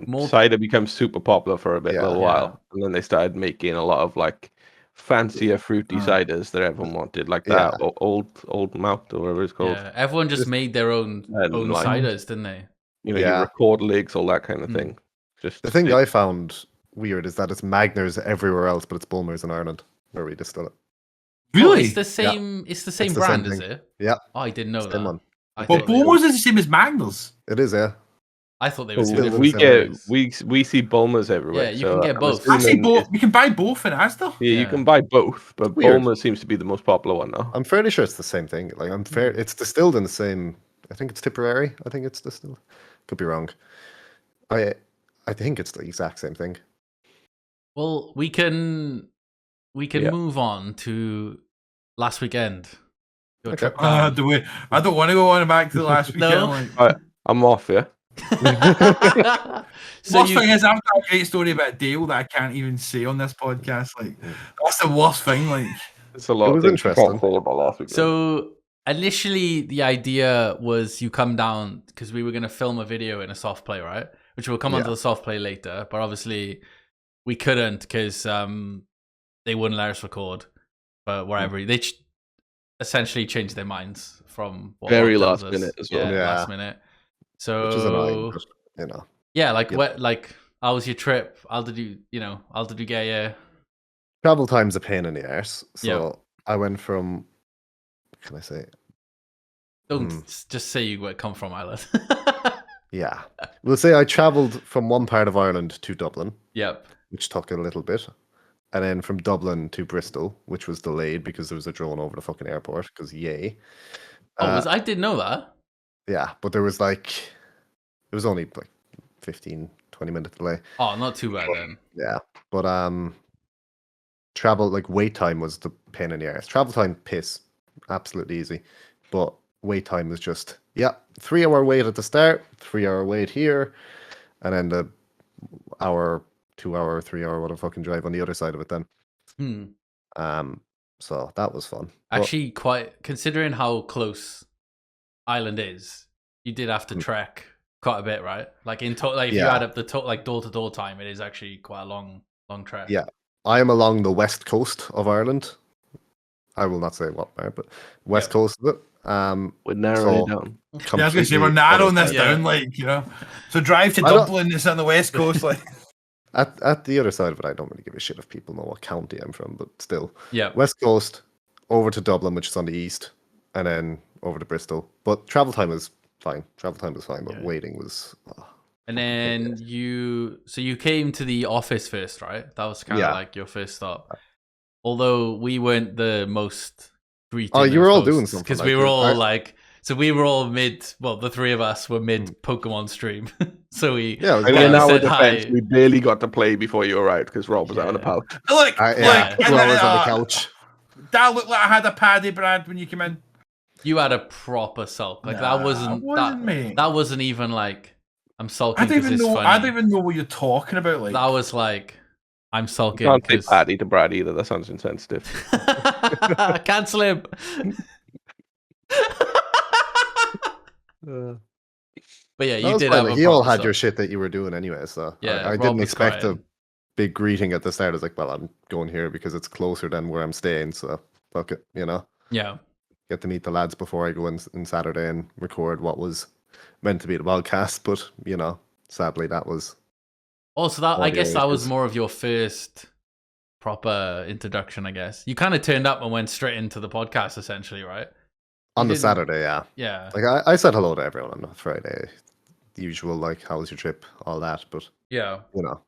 More- Cider became super popular for a little Yeah. while, and then they started making a lot of like fancier fruity ciders that everyone wanted, like Yeah. that old mouth or whatever it's called. yeah, everyone just made their own And, like, ciders, didn't they? You know, Yeah. your record legs, all that kind of Mm. thing. Just the thing I found weird is that it's Magners everywhere else, but it's Bulmers in Ireland where we distill it. Oh, Really? it's the same. It's the same It's the same brand, is thing. it? Yeah. Oh, I didn't know Same that. one. I But thought, they, Bulmers is the same as Magners. It is, yeah. I thought they were two Still different we the get things. we see Bulmers everywhere. Yeah, you so can get I'm both. I see assuming both. You can buy both in Asda. Yeah, you Yeah. can buy both, but Weird. Bulmers seems to be the most popular one now. I'm fairly sure it's the same thing. Like it's distilled in the same. I think it's Tipperary. I think it's distilled. Could be wrong. I think it's the exact same thing. Well, we can Yeah. move on to last weekend. Your Okay. trip down. I don't want to go on back to the last weekend. No. Like, I'm off, yeah. So worst you, thing is, I've got a great story about Dale that I can't even say on this podcast. Like, that's the worst thing. Like, It's a lot. It of was things you can't interesting. say about last weekend. so initially the idea was you come down because we were going to film a video in a soft play, right? Which will come onto Yeah. the soft play later, but obviously we couldn't because they wouldn't let us record. But whatever, they essentially changed their minds from what Very Rob tells last us. minute as well. Yeah. last minute. So Which is annoying, but, you know. yeah, like Yeah. what, like how was your trip? How did you get here? Travel time's a pain in the arse. So Yeah. I went from. What can I say? Don't just say you where come from, Ireland. Yeah. We'll say I travelled from one part of Ireland to Dublin, Yep. which took a little bit. And then from Dublin to Bristol, which was delayed because there was a drone over the fucking airport, because yay. I didn't know that. Yeah, but there was like, it was only like 15, 20-minute delay. Oh, not too bad then. Yeah. But travel, like wait time was the pain in the arse. Travel time, piss. Absolutely easy. But wait time was just, 3-hour wait at the start, 3-hour wait here, and then the hour, 2-hour, 3-hour, what a fucking drive on the other side of it then. So that was fun. Actually, quite considering how close Ireland is, you did have to trek quite a bit, right? Like if you add up the like door to door time, it is actually quite a long trek. Yeah, I am along the west coast of Ireland. I will not say what part, but west coast of it. We're narrowing it down. Yeah, I was gonna say we're narrowing this down, like, you know. So drive to Dublin, it's on the west coast, like. At the other side of it, I don't really give a shit if people know what county I'm from, but still. Yeah. West coast, over to Dublin, which is on the east, and then over to Bristol. But travel time was fine. But waiting was. And then you came to the office first, right? That was kind of like your first stop. Although we weren't the most greeting. Oh, you were all doing something. Because we were all we were all the three of us were mid Pokemon stream. So we we barely got to play before you arrived because Rob was out on the pouch. Look, Rob was on the couch. That looked like I had a paddy, Brad, when you came in. You had a proper sulk. Like that wasn't even like I'm sulking. I don't even know what you're talking about. Like that was like I'm sulking. You can't say paddy to Brad either. That sounds insensitive. Cancel him. But yeah, you did have you all had your shit that you were doing anyway, so yeah, I didn't expect a big greeting at the start. I was like, well, I'm going here because it's closer than where I'm staying, so fuck it, you know. Yeah. Get to meet the lads before I go in Saturday and record what was meant to be the podcast, but you know, sadly that was. Also, I guess that was more of your first proper introduction. I guess you kind of turned up and went straight into the podcast, essentially, right? On the Saturday, yeah. Yeah. Like I said hello to everyone on the Friday. The usual, like, how was your trip? All that, but yeah, you know.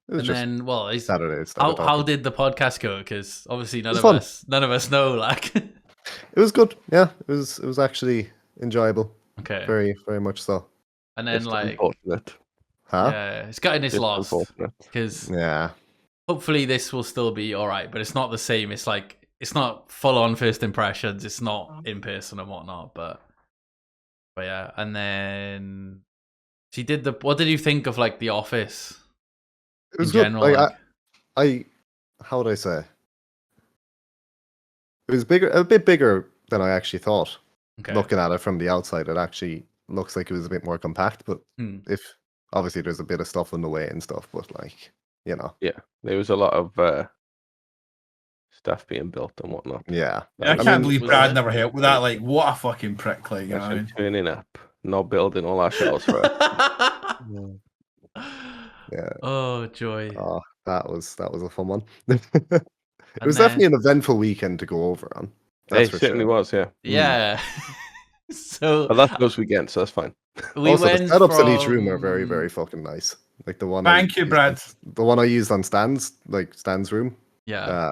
It was then, Saturday. How did the podcast go? Because obviously none of us know. Like, it was good. Yeah, it was actually enjoyable. Okay. Very, very much so. And then it's getting this lost because hopefully this will still be all right, but it's not the same. It's like. It's not full on first impressions. It's not in person and whatnot, but yeah. And then she did what did you think of like The Office? It was good. General, how would I say? It was a bit bigger than I actually thought. Okay. Looking at it from the outside, it actually looks like it was a bit more compact. But if obviously there's a bit of stuff in the way and stuff, but like you know, there was a lot of. Stuff being built and whatnot. Yeah. I can't believe Brad never helped with that. Like, what a fucking prick! Like, you know, turning up, not building all our shelves for it. Yeah. Oh joy. Oh, that was a fun one. It was definitely an eventful weekend to go over on. It certainly was. Yeah. Yeah. So. But that's those weekends, so that's fine. Also, the setups in each room are very, very fucking nice. Like the one. Thank you, Brad. The one I used on Stan's room. Yeah.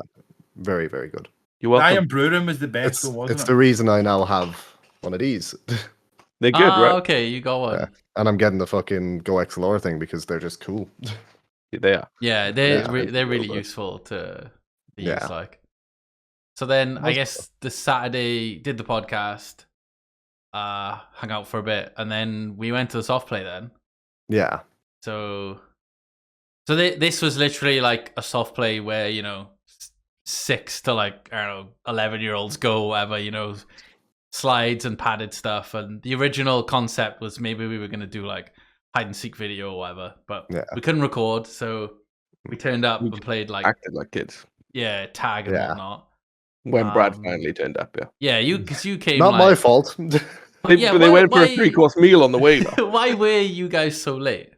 Very, very good. You're welcome. Iron Brew Room was the best. It's the reason I now have one of these. They're good, right? Okay, you got one. Yeah. And I'm getting the fucking Go XLR thing because they're just cool. They are. Yeah, they're really useful to use. Like, so then I guess the Saturday did the podcast, hung out for a bit, and then we went to the soft play. Then, yeah. So this was literally like a soft play where 6 to like 11-year-olds go, whatever, slides and padded stuff. And the original concept was maybe we were going to do like hide and seek video or whatever, but we couldn't record, so we turned up and played like acted like kids. Yeah, tag and whatnot. When Brad finally turned up, yeah, because you came. Not my fault. They went for a 3-course meal on the way. Why were you guys so late?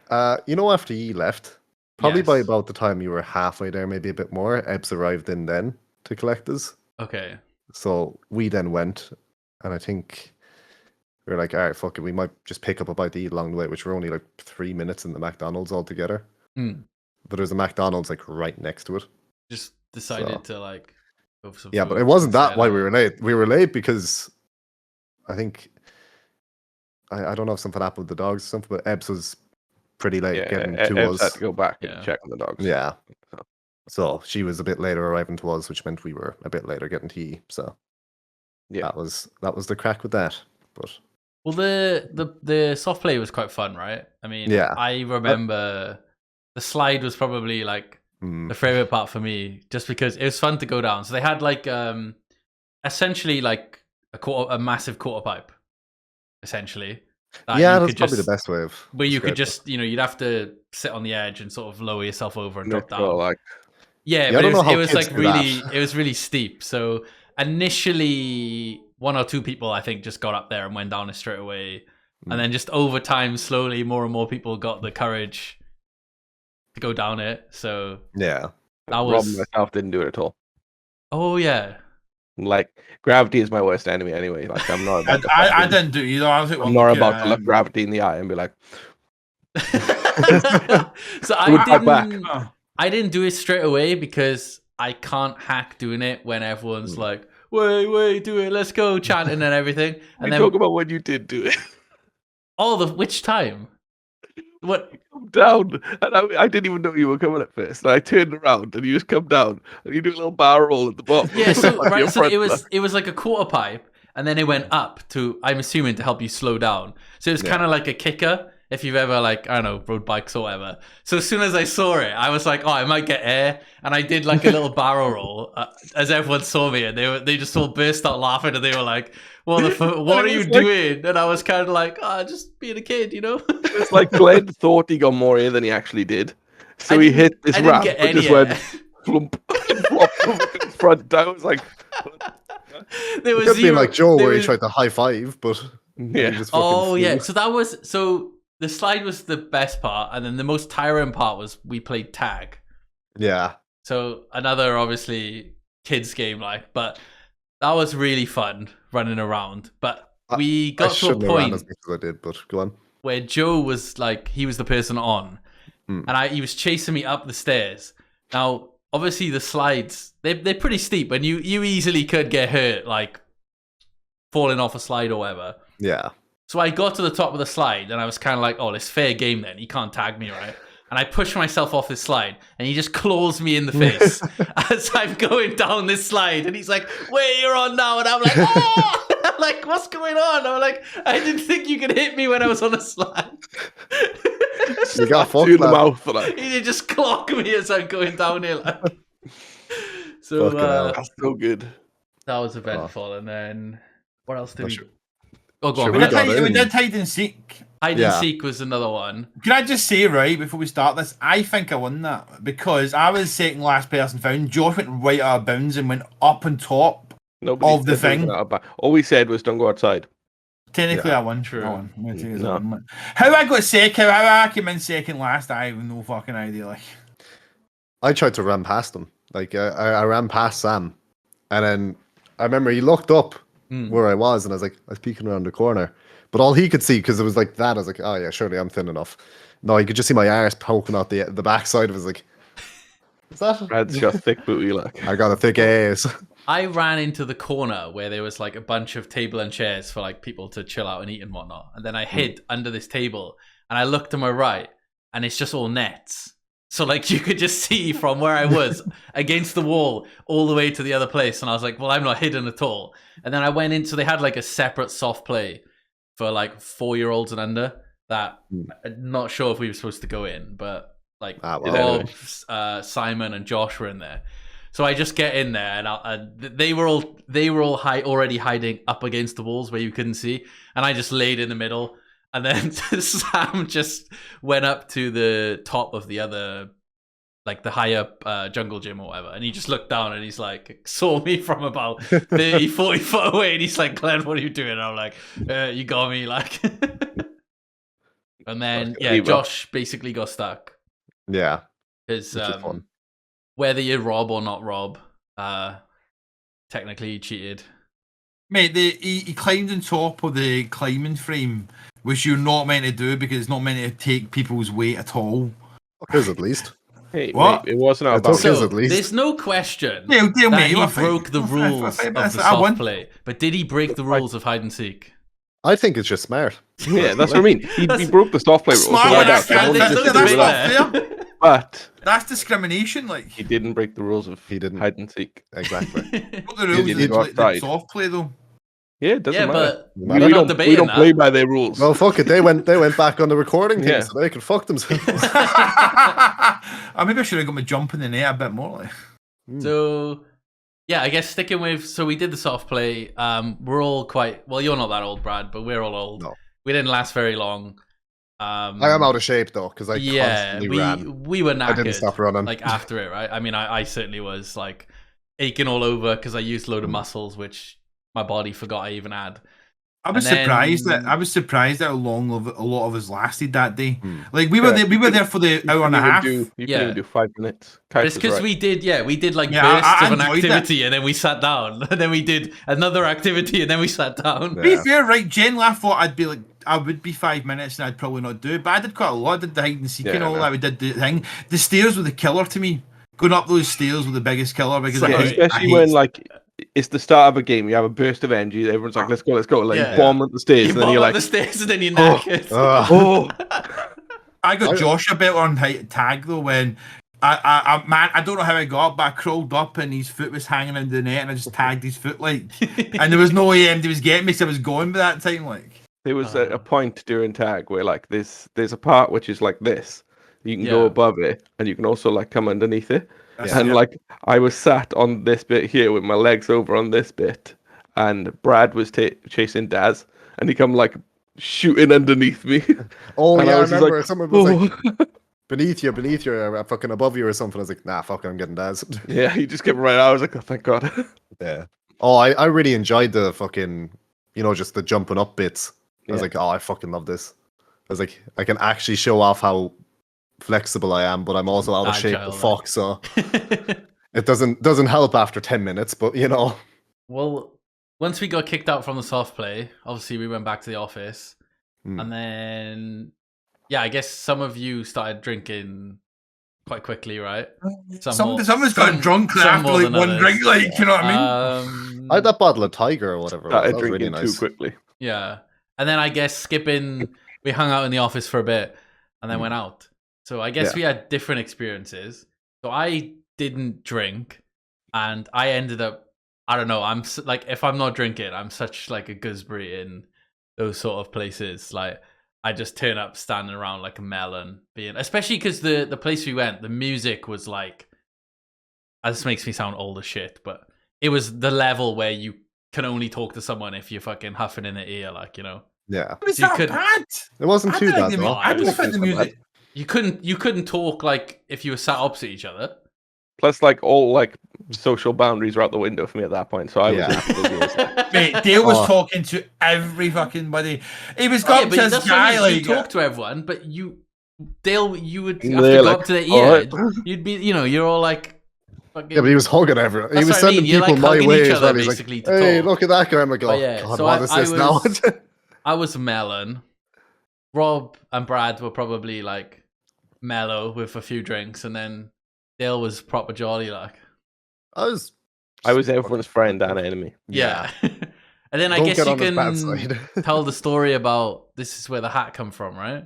After you left. Probably by about the time you were halfway there, maybe a bit more, Ebbs arrived in then to collect us. Okay. So we then went, and I think we were like, all right, fuck it, we might just pick up a bite to eat along the way, which were only like 3 minutes in the McDonald's altogether. Mm. But there's a McDonald's like right next to it. Just decided So- to like go for some Yeah, but food it wasn't that instead, why or- we were late. We were late because I think I don't know if something happened with the dogs or something, but Ebbs was pretty late getting to Ebbs had us. to go back Yeah. and check on the dogs. Yeah. So- So she was a bit later arriving to us, which meant we were a bit later getting tea. So Yeah. that was the crack with that. But Well, the soft play was quite fun, right? I mean, Yeah. I remember the slide was probably like the favorite part for me, just because it was fun to go down. So they had like essentially like a massive quarter pipe, essentially. that yeah, you that's could probably just- the best way of Where you could describing it. just, you'd have to sit on the edge and sort of lower yourself over and drop Next down. goal, like Yeah, I but don't know how it was kids like do that. it was really steep. So initially, 1 or 2 people I think just got up there and went down it straight away, and then just over time, slowly, more and more people got the courage to go down it. So Yeah. that Rob was and myself didn't do it at all. oh yeah, Like gravity is my worst enemy anyway. Like I'm not about to I fucking- didn't do it either. I was like, I'm not about to look gravity in the eye and be like, so It would fight back. I didn't do it straight away because I can't hack doing it when everyone's like, wait, do it, let's go, chanting and everything. we And then talk about when you did do it. which time? What? Come down, and I didn't even know you were coming at first. And I turned around, and you just come down, and you do a little barrel roll at the bottom. Yeah, so Like your right, so front it was like a quarter pipe, and then it went up to, I'm assuming, to help you slow down. So it was kind of like a kicker. If you've ever, like, I don't know, rode bikes or whatever. So as soon as I saw it, I was like, oh, I might get air. And I did like a little barrel roll as everyone saw me. And they just all burst out laughing. And they were like, what are you doing? And I was kind of like, oh, just being a kid, you know? It's like Glenn thought he got more air than he actually did. So I he didn't- hit this I didn't ramp get and any just went air. flump, flop over his front down. I was like, There It was could be zero. like Joe there where he was- tried to high five, but yeah. he just fucking Oh yeah, flew. so the slide was the best part, and then the most tiring part was we played tag. Yeah. So another obviously kids game, but that was really fun running around. But we I got to a shouldn't have ran as point much as I did, but go on. where Joe was like, he was the person on, Hmm. and he was chasing me up the stairs. Now, obviously, the slides they're pretty steep, and you easily could get hurt, like falling off a slide or whatever. Yeah. So I got to the top of the slide, and I was kind of like, oh, it's fair game then. He can't tag me, right? And I push myself off this slide, and he just claws me in the face as I'm going down this slide. And he's like, wait, you're on now. And I'm like, oh! I'm like, what's going on? I'm like, I didn't think you could hit me when I was on a slide. You got To fucked, the lad. mouth. Like, He did just clock me as I'm going downhill. So Fucking hell. that's so good. that was eventful. And then what else did Not we... sure. Oh, go Sure, on. we We Hide got did, we in. did hide and seek. and Yeah. seek was another one. Can I just say, right, before we start this, I think I won that because I was second last person found. Josh went right out of bounds and went up on top. Nobody Of the said anything thing. about- All we said was don't go outside. Technically, Yeah, I won. true. I won. I'm gonna take it as No. I won. How I got second, how I came in second last, I have no fucking idea. Like, I tried to run past him. Like I ran past Sam, and then I remember he looked up where I was, and I was peeking around the corner, but all he could see, because it was like that, I was like, oh yeah, surely I'm thin enough. No, he could just see my arse poking out the backside of his like. Is that? Brad's got thick booty, like. I got a thick ass. I ran into the corner where there was like a bunch of table and chairs for like people to chill out and eat and whatnot. And then I hid under this table and I looked to my right and it's just all nets. So like you could just see from where I was against the wall all the way to the other place. And I was like, well, I'm not hidden at all. And then I went into, they had like a separate soft play for like 4-year-olds and under that I'm not sure if we were supposed to go in, but like well. Rob, Simon and Josh were in there. So I just get in there, and they were all already hiding up against the walls where you couldn't see, and I just laid in the middle. And then Sam just went up to the top of the other, like the high up jungle gym or whatever, and he just looked down and he's like, saw me from about 30, 40 foot away, and he's like, Glenn, what are you doing? And I'm like, you got me, like. And then yeah, Josh basically got stuck Yeah, because which is fun. whether you're Rob or not Rob, technically he cheated. Mate, he climbed on top of the climbing frame, which you're not meant to do because it's not meant to take people's weight at all. His at least. Hey, What? mate, it wasn't I about took his So at least. there's no question Deal, that mate. he broke the rules of the soft play, but did he break the rules of hide and seek? I think it's just smart. Yeah, that's what I mean. He broke the soft play rules. Smart so when I I doubt can't- that. There's that's no debate not there. fair. But That's discrimination, like. he didn't break the rules of He didn't. hide and seek. Exactly. What the rules didn't of go the outside. soft play, though? Yeah, it doesn't Yeah, matter. but We we're not we debating don't that. play by their rules. Well, fuck it. They went back on the recording thing, Yeah. so they could fuck themselves. Maybe I should have got my jump in the net a bit more. Like. So, yeah, I guess sticking with. So we did the soft play. We're all quite. Well, you're not that old, Brad, but we're all old. No. We didn't last very long. I am out of shape though, because I constantly ran. we were knackered. I didn't stop running. Like after it, right? I mean, I certainly was like aching all over because I used a load of muscles, which my body forgot I even had. I was And then- surprised at how long a lot of us lasted that day. Like we were there for the hour and a half. You couldn't Yeah. even do 5 minutes. But it's because we did like Yeah, bursts I of an enjoyed activity and then we sat down. And then we did another activity and then we sat down. To be Yeah. fair, right? Jen I thought I would be 5 minutes and I'd probably not do it, but I did quite a lot. I did the hide and seek and all that. We did the thing. The stairs were the killer to me. Going up those stairs were the biggest killer because Sorry. I Especially hate- when like it's the start of a game, you have a burst of energy. Everyone's like, "Let's go!" Like Yeah. bomb up the stairs, You and then fall you're up like, the stairs and then you're naked. "Oh, I got Josh a bit on tag though when I don't know how I got up, but I crawled up and his foot was hanging in the net and I just tagged his foot like, and there was no way he was getting me because I was going by that time like. There was a point during tag where like there's a part which is like this. You can go Yeah. above it, and you can also like come underneath it. Yeah. And like I was sat on this bit here with my legs over on this bit, and Brad was chasing Daz, and he come like shooting underneath me. Oh And yeah, I was just remember like, someone was like "Oh." beneath you, or fucking above you or something. I was like, nah, fuck, I'm getting Daz. Yeah, he just kept right out. I was like, "Oh, thank God." Yeah. Oh, I really enjoyed the fucking, just the jumping up bits. I was Yeah. like, oh, I fucking love this. I was like, I can actually show off how flexible I am, but I'm also out of shape Agile, as fuck, so it doesn't help after 10 minutes, but Well, once we got kicked out from the soft play, obviously we went back to the office. And then, yeah, I guess some of you started drinking quite quickly, right? Someone's got drunk some after more like than one others. drink, like, you know what I mean? I had that bottle of Tiger or whatever. That Started was really drinking nice. too quickly. Yeah. And then I guess skipping, we hung out in the office for a bit and then went out. So I guess Yeah. we had different experiences. So I didn't drink and I ended up, I don't know, like, if I'm not drinking, I'm such like a gooseberry in those sort of places. Like, I just turn up standing around like a melon, especially because the place we went, the music was like, this makes me sound old as shit, but it was the level where you can only talk to someone if you're fucking huffing in the ear, like, Yeah. It was You that could- bad. It wasn't I too don't bad think the though. mu- I don't think the music. You couldn't talk like if you were sat opposite each other. Plus, like all like social boundaries were out the window for me at that point. So I was Yeah. as busy as that. Mate, Dale was Oh. talking to every fucking buddy. He was Yeah, got but to this that's what I guy mean. like. You talk to everyone, but Dale, you would have And to they're go like, up to their "All ear. right." You'd be, you're all like, fucking, Yeah, but he was hugging everyone. He That's was what I mean, sending you're, people like, my hugging way each as other, well. He's like, basically, to hey, talk. look at that guy. I'm like, oh, yeah, God, so what is I this now? I was melon. Rob and Brad were probably like mellow with a few drinks, and then Dale was proper jolly, like. I was everyone's friend and enemy. Yeah. and then I Don't guess get you on his bad can side. tell the story about this is where the hat come from, right?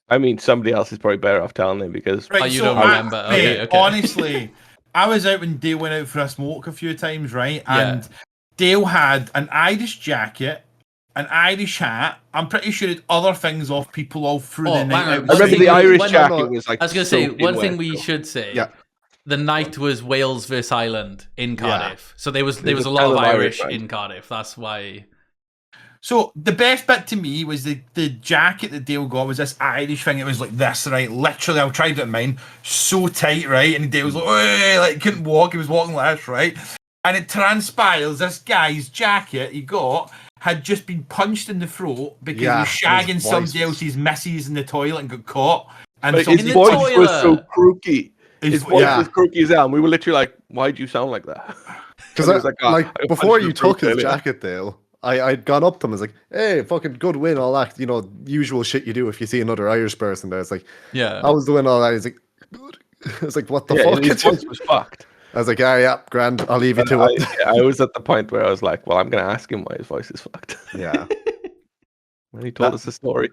I mean, somebody else is probably better off telling it because Right, Oh, you so don't remember. mate, Okay. honestly, I was out when Dale went out for a smoke a few times, right? Yeah. And Dale had an Irish jacket, an Irish hat. I'm pretty sure it other things off people all through Oh, the hang night. on. out I One remember thing the we- Irish one- jacket was like. I was gonna say soaked one in thing wet, we so- should say. Yeah. The night was Wales versus Ireland in Cardiff, so there was There's a a lot ton of of Irish Irish in Cardiff. That's why. So the best bit to me was the jacket that Dale got was this Irish thing. It was like this, right? Literally, I tried it in mine, so tight, right? And Dale was like, "Oi," like couldn't walk. He was walking like this, right? And it transpires this guy's jacket he got had just been punched in the throat because Yeah, he was shagging his voice somebody was- else's missus in the toilet and got caught. And But somebody- his In the voice was so toilet. croaky. His voice yeah. was croaky as hell. And we were literally like, "Why do you sound like that?" Because And he was like, "Ah, I got before punched in you the throat took his earlier." jacket, Dale, I'd gone up to him. I was like, "Hey, fucking good win, all that. You know, usual shit you do if you see another Irish person there." It's like, Yeah. "How was the win, all that?" He's like, "Good." I was like, "What the Yeah, fuck?" his voice was fucked. I was like, yeah, grand. I'll leave you And to it." I was at the point where I was like, well, I'm going to ask him why his voice is fucked. Yeah, And he told That- us the story.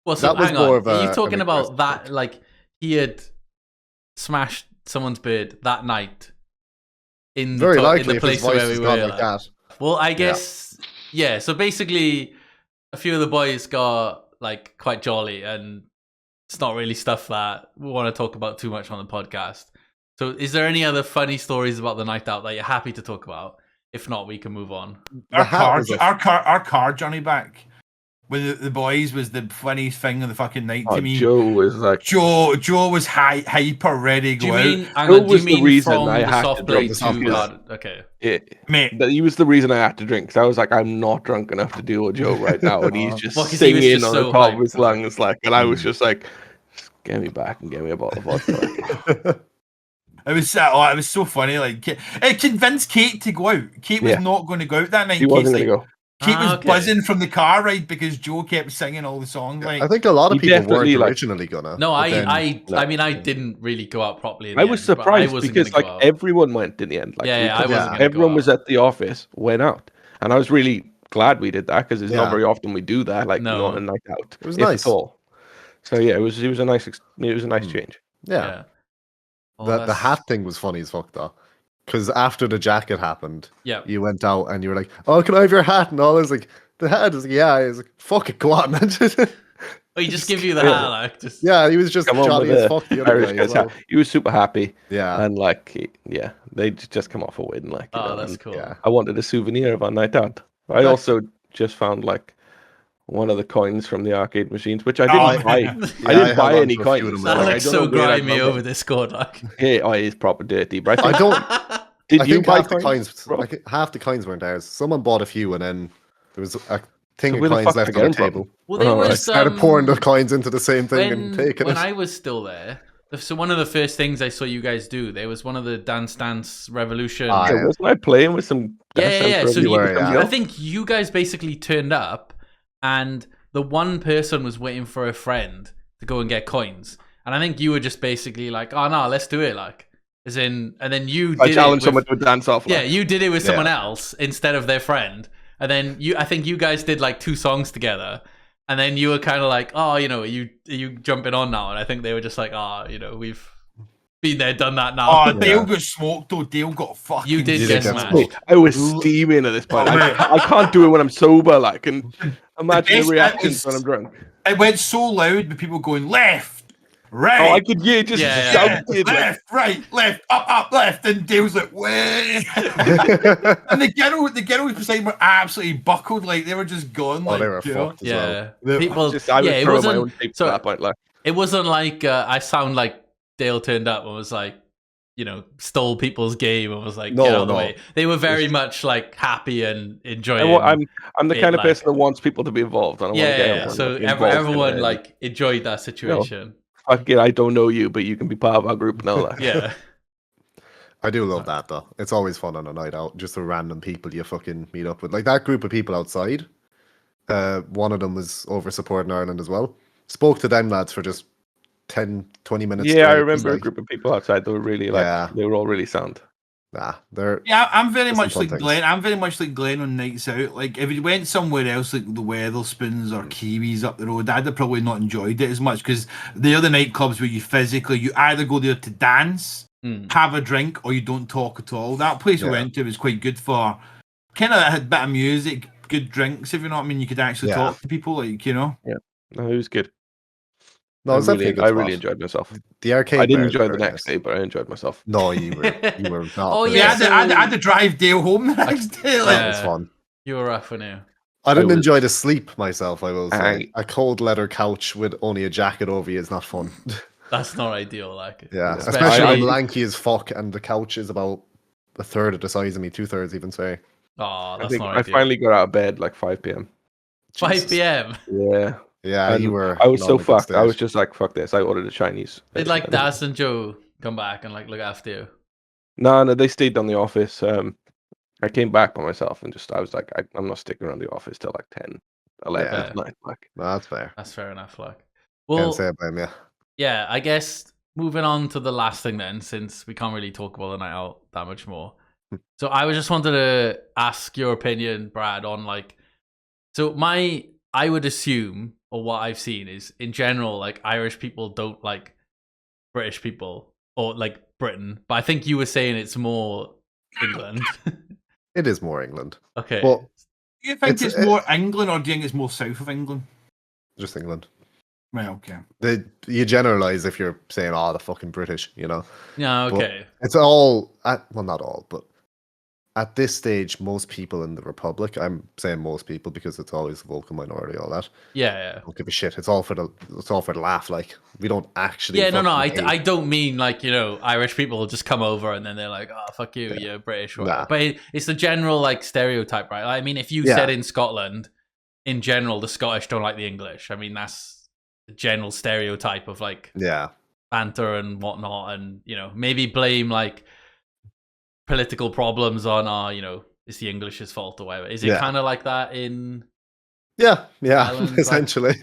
Well, so that was hang more on. of Are you an talking about aggressive that? joke. Like he had smashed someone's beard that night in Very in likely the if his place voice where we has were. gone like Like. that. Well, I guess yeah. So basically, a few of the boys got like quite jolly, and it's not really stuff that we want to talk about too much on the podcast. So, is there any other funny stories about the night out that you're happy to talk about? If not, we can move on. The hat was Our car journey back with the boys was the funniest thing of the fucking night Oh, to me. Joe was like, Joe was hyper ready to Do you go out. mean? Hang Joe on, do you was the mean reason from I the had to soft drink play the to soft card? Okay. Mate. he was the reason I had to drink. 'Cause I was like, I'm not drunk enough to deal with Joe right now, and he's just Well, 'cause he was singing just on so the top of hyped. his lungs, like, and I was just like, just get me back and get me a bottle of vodka. It was so funny. Like it convinced Kate to go out. Kate was Yeah. not going to go out that night. He wasn't Kate's going to go. Kate was okay. buzzing from the car ride because Joe kept singing all the songs. Like I think a lot of He people weren't definitely, like- originally gonna. No, but then- I mean, I didn't really go out properly. In I the was end, but surprised I wasn't because gonna like go out. everyone went in the end. Like, Yeah, we I couldn't- wasn't gonna go everyone was out. at the office, went out, and I was really glad we did that because it's not Yeah. very often we do that. Like, No. not a night out. It was if nice. at all. So yeah, it was a nice change. yeah. Well, The that's- hat thing was funny as fuck though. Because after the jacket happened, Yeah. you went out and you were like, "Oh, can I have your hat?" And all I was like, "The hat." I was like, "Yeah." I was like, "Fuck it, go on." Oh, he just give you the Yeah. hat, like just Yeah, he was just Come on jolly with as the fuck. The other Irish guy guys. as well. Yeah, he was super happy, Yeah, and like, they just come off a win. Like, you Oh, know, that's and cool. yeah. I wanted a souvenir of our night out. I Nice. also just found like one of the coins from the arcade machines, which I Oh, didn't buy. yeah. I didn't buy any held on to a few of coins. them That as well. I looks don't so know where I grimy found over them. Discord, like. Yeah, it is proper dirty. But I I think, don't. did I you think buy half the coins, bro? like half the coins weren't ours. Someone bought a few, and then there was a thing So of where the coins fuck left did I on the get 'em table. from? Well, there Oh, I was started pouring the coins into the same thing and taking when it. I was still there. So one of the first things I saw you guys do, there was one of the Dance Revolution. Ah, Yeah, yeah. wasn't I playing with some? Yeah. So You were, yeah. I think you guys basically turned up, and the one person was waiting for a friend to go and get coins, and I think you were just basically like, "Oh no, let's do it!" Like, as in, and then you I did challenged it someone with, to a dance off. yeah, Like. you did it with someone Yeah. else instead of their friend, and then I think you guys did like 2 songs together. And then you were kind of like, "Oh, you know, are you jumping on now?" And I think they were just like, "Oh, you know, we've been there, done that now." Oh, Dale got smoked though. Dale got fucking. You did You get did get smashed. smoked. I was steaming at this point. I can't do it when I'm sober. Like, and imagine the best bit reactions was- when I'm drunk. It went so loud with people going left, right. Oh, I could just Yeah. shouted like, left, right, left, up, left, and Dale's like, "Way!" and the girls beside him were absolutely buckled, like they were just gone. Oh, Like, they were you know? fucked as well. Yeah, people. I was it throwing my own wasn't. tape So at that point. Like, it wasn't like I sound like Dale turned up and was like, you know, stole people's game and was like, No, get out of the no. way. They were very much like happy and enjoying. I'm the it, kind of like- person that wants people to be involved. I don't want to get Yeah. everyone, So like, involved in everyone it. like enjoyed that situation. Fuck it, I don't know you, but you can be part of our group now. Like. Yeah. I do love that though. It's always fun on a night out. Just the random people you fucking meet up with. Like that group of people outside. One of them was over supporting Ireland as well. Spoke to them lads for just 10, 20 minutes. Yeah, I straight. remember a Like, group of people outside that were really like, Yeah. they were all really sound. Nah, they're Yeah, I'm very There's much some like fun things. Glenn. I'm very much like Glenn on nights out. Like if you went somewhere else, like the Weatherspoons or Kiwis up the road, I'd have probably not enjoyed it as much because they are the nightclubs where you either go there to dance, have a drink, or you don't talk at all. That place we Yeah. went to was quite good for kind of had a bit of music, good drinks. If you know what I mean, you could actually Yeah. talk to people, like you know. No, it was good. no, it's definitely a good I spot. really enjoyed myself. The arcade. I didn't bars enjoy are the very next nice. day, but I enjoyed myself. No, you were not. Oh, but yeah, I so- had to drive Dale home the next day. Like, that was fun. You were rough, weren't you? I didn't was- enjoy the sleep myself. I will say I- a cold leather couch with only a jacket over you is not fun. That's not ideal, like. Yeah, Especially- especially when I'm lanky as fuck and the couch is about a third of the size of me, 2/3 even say. Oh, I that's think not I ideal. finally got out of bed like 5 p.m. 5 Jesus. p.m. Yeah. Yeah, And you were. I was not so in a good fucked. I state. was just like, fuck this. I ordered a Chinese. Did like Daz and Joe come back and like look after you? No, they stayed down the office. I came back by myself and I was like, I'm not sticking around the office till like 10, 11 Yeah. at night. Like, No, that's fair. That's fair enough. Like, Can't well, say I blame you. yeah, I guess moving on to the last thing then, since we can't really talk about the night out that much more. So I was just wanted to ask your opinion, Brad, on like, so I would assume, or what I've seen is in general, like Irish people don't like British people or like Britain, but I think you were saying it's more England. It is more England. Okay. Well, Do you think It's- it's more England, or do you think it's more south of England? just England. Right, okay. You generalize if you're saying, "Oh, the fucking British," you know. Yeah, But okay. it's all well, not all, but at this stage, most people in the Republic. I'm saying most people because it's always the vocal minority. All that. Yeah. Don't give a shit. It's all for the laugh. Like we don't actually. Yeah, no, fucking I hate- don't mean like, you know, Irish people will just come over and then they're like, oh, fuck you, you're British. Or whatever. Nah. But it's the general like stereotype, right? I mean, if you Yeah. said in Scotland, in general, the Scottish don't like the English. I mean, that's the general stereotype of like Yeah. banter and whatnot. And, you know, maybe blame like political problems on, you know, it's the English's fault or whatever. Is it Yeah. kind of like that in... Yeah. Ireland, like- essentially,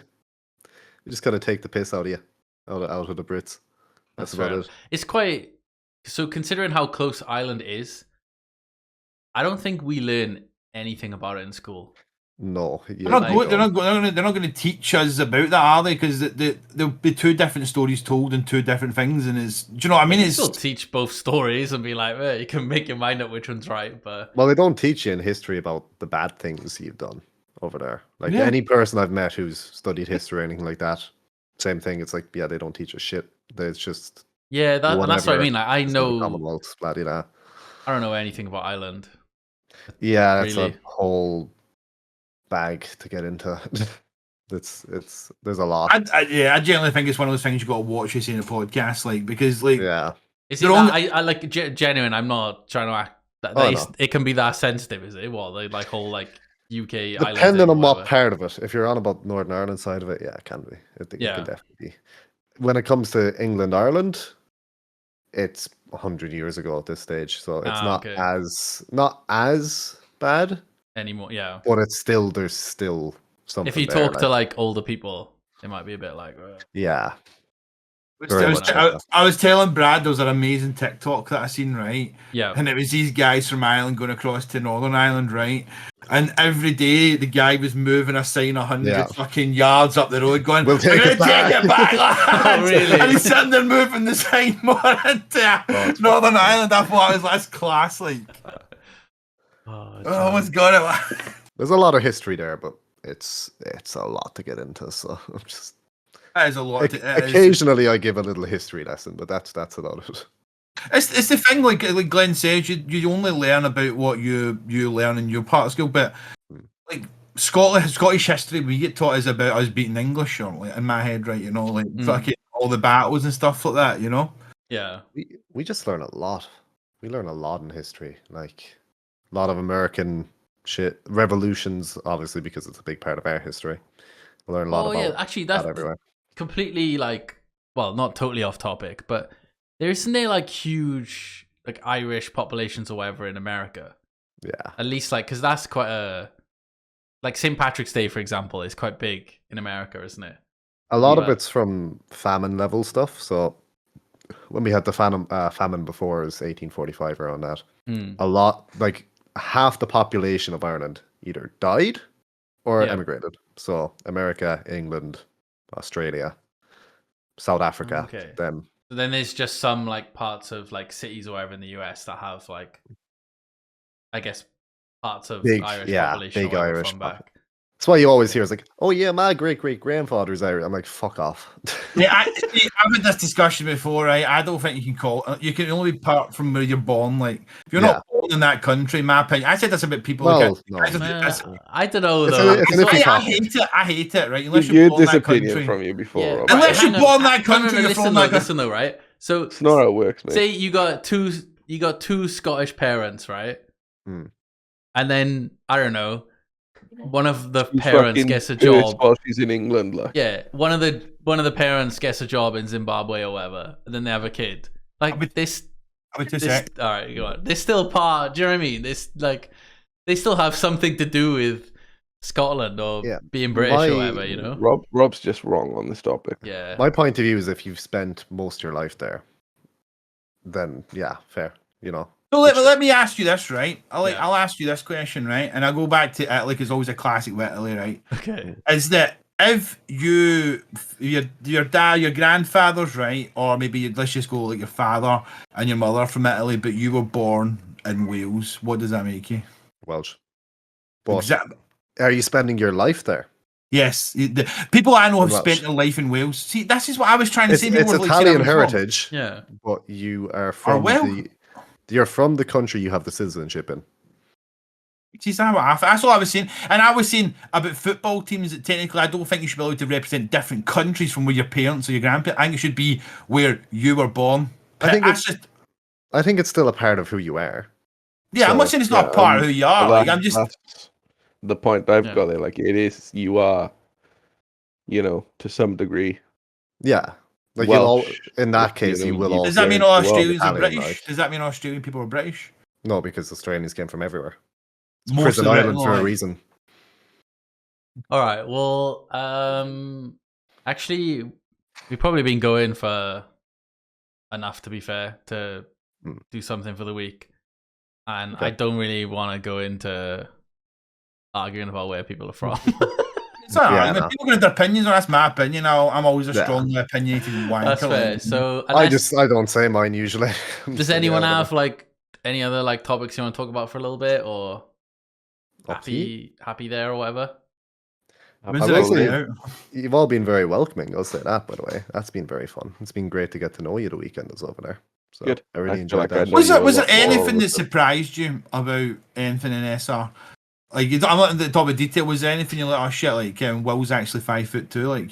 you just gotta take the piss out of you, out of the Brits. That's fair about enough. it. It's quite... So considering how close Ireland is, I don't think we learn anything about it in school. No, They're not, like- going, they're not going to teach us about that, are they? Because there'll be two different stories told and two different things, and it's. Do you know what I mean? You It's still teach both stories and be like, well, you can make your mind up which one's right, but Well, they don't teach you in history about the bad things you've done over there. Like Yeah. any person I've met who's studied history or anything like that, same thing. It's like, yeah, they don't teach us shit. It's just yeah, and that's what I whatever. mean. Like, I it's the know, Commonwealth, blah, blah, blah. I don't know anything about Ireland. Yeah, that's Really? a whole bag to get into. it's there's a lot. I generally think it's one of those things you got to watch this in a podcast, like because like Yeah. Is it They're that, only- I like genuine? I'm not trying to act. That, Oh, that it can be that sensitive, is it? What the like whole like UK island Depending thing, on what whatever? part of it. If you're on about Northern Ireland side of it, yeah, it can be. It Yeah. can definitely be. When it comes to England, Ireland, it's 100 years ago at this stage, so it's okay. not as bad, anymore. Yeah, but there's still something. if you there, talk to like older people, it might be a bit like, yeah, I very was, much I- like I was telling Brad there was an amazing TikTok that I seen, right? yeah, And it was these guys from Ireland going across to Northern Ireland, right? And every day the guy was moving a sign 100 Yeah. fucking yards up the road, going, We'll take "We're it gonna back." take it back, lads!" Oh, really? And he's sitting there moving the sign more into it's Northern Ireland. I thought I was that's class, like. oh, Oh, I almost got it. there's a lot of history there, but it's a lot to get into. So I'm just That is a lot. occasionally I give a little history lesson, but that's about it. It's the thing, like Glenn says, you only learn about what you learn in your part of school, but like Scottish history, we get taught is about us beating English, or like in my head, right? You know, like fucking all the battles and stuff like that. You know. yeah. We just learn a lot. We learn a lot in history, like a lot of American shit, revolutions, obviously because it's a big part of our history. We learn a lot Oh about yeah, actually, that that's everywhere. completely like, well, not totally off topic, but there isn't there like huge like Irish populations or whatever in America. Yeah, At least like, because that's quite a like St. Patrick's Day, for example, is quite big in America, isn't it? a lot of Yeah. it's from famine level stuff. So when we had the famine before, it was 1845 around that. Hmm. A lot, like half the population of Ireland either died or Yeah. emigrated. So America, England, Australia, South Africa, Okay. them. So then there's just some like parts of like cities or whatever in the US that have like, I guess, parts of Big- Irish yeah, population big or whatever Irish from pop- back. That's why you always hear it's like, oh yeah, my great grandfather's Irish. I'm like, fuck off. Yeah, I've had this discussion before, right? I don't think you can call. You can only be part from where you're born. Like, if you're not born in that country, in my opinion, I said this about people. Well, like, no. I don't know It's though. a- it's an It's iffy like- I topic. hate it. I hate it. Right? You Unless you're heard born in this that opinion country. from you before. Yeah, Robert. Unless hang you're on. born in that No, no, country, no, you're listen from though, that country. listen though, right? So It's not how it works, mate. say you got two Scottish parents, right? Hmm. And then I don't know, one of the She's parents fucking gets a bitch job. while she's in England. Like, Yeah, one of the parents gets a job in Zimbabwe or whatever, and then they have a kid. Like this, Wait a This, sec. all right, go on. They're still part. Do you know what I mean? This like they still have something to do with Scotland or Yeah. being British or My- whatever. You know? Rob's just wrong on this topic. Yeah. My point of view is if you've spent most of your life there, then yeah, fair. You know. So let me ask you this, right? Yeah. I'll ask you this question, right? And I'll go back to Italy because it's always a classic with Italy, right? Okay. Is that if your dad, your grandfather's right, or maybe let's just go like your father and your mother from Italy, but you were born in Wales, what does that make you? Welsh. But Exactly. are you spending your life there? Yes, the people I know have Welsh. spent their life in Wales. See, this is what I was trying to say. People It's were, like, saying I Italian was wrong. heritage, Yeah. but you are from you're from the country you have the citizenship in. See, that's all I was saying. And I was saying about football teams that technically I don't think you should be allowed to represent different countries from where your parents or your grandparents. I think it should be where you were born. I think that's just I think it's still a part of who you are. yeah. I'm not So, saying it's not part of who you are. Like I'm just That's the point I've Yeah. got there. Like it is, you are, to some degree. Yeah. Like you'll all, Welsh, in that case, you will all. does that mean yeah, all well, Australians are Italian, British? like. Does that mean Australian people are British? No, because Australians came from everywhere. It's Most prison of it, island for a like. reason. All right. Well, actually, we've probably been going for enough, to be fair, to do something for the week, and I don't really want to go into arguing about where people are from. It's all right. Yeah, no. People got their opinions, and that's my opinion. I'm always a Yeah. strongly opinionated wanker. That's fair. like. So, I don't say mine usually. does anyone have like any other like topics you want to talk about for a little bit, or happy there or whatever? When's I the will next say- day out? You've all been very welcoming. I'll say that, by the way. That's been very fun. It's been great to get to know you the weekend that's over there. So Good. I really I feel enjoyed like I that. know Was you there a was there lot more anything with that surprised you about anything in SR? Like I'm not in the top of detail. Was there anything you're like, oh shit, like Will's actually 5'2", like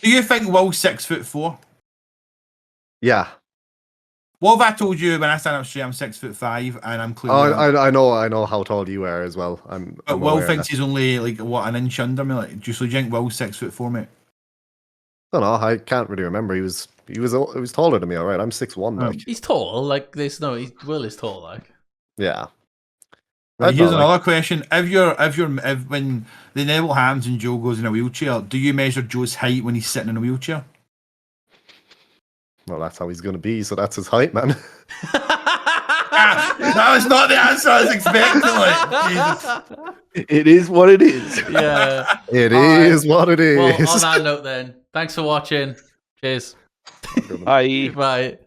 Do you think Will's 6'4"? Yeah. What have I told you when I stand up straight? I'm 6'5", and I'm Oh, clearly. I know how tall you are as well. I'm But Will aware of thinks that. he's only like what, an inch under me. Like, do you think Will's 6'4", mate? I don't know. I can't really remember. He was taller than me. All right. I'm 6'1". Like He's tall. Like there's no. Will is tall. Like yeah. Right, I here's thought, like, another question: if when the Neville Hams and Joe goes in a wheelchair, do you measure Joe's height when he's sitting in a wheelchair? well, that's how he's going to be. So that's his height, man. That was not the answer I was expecting. Like, Jesus. It is what it is. yeah. It All is what it is. Well, on that note, then, thanks for watching. Cheers. Bye. Bye.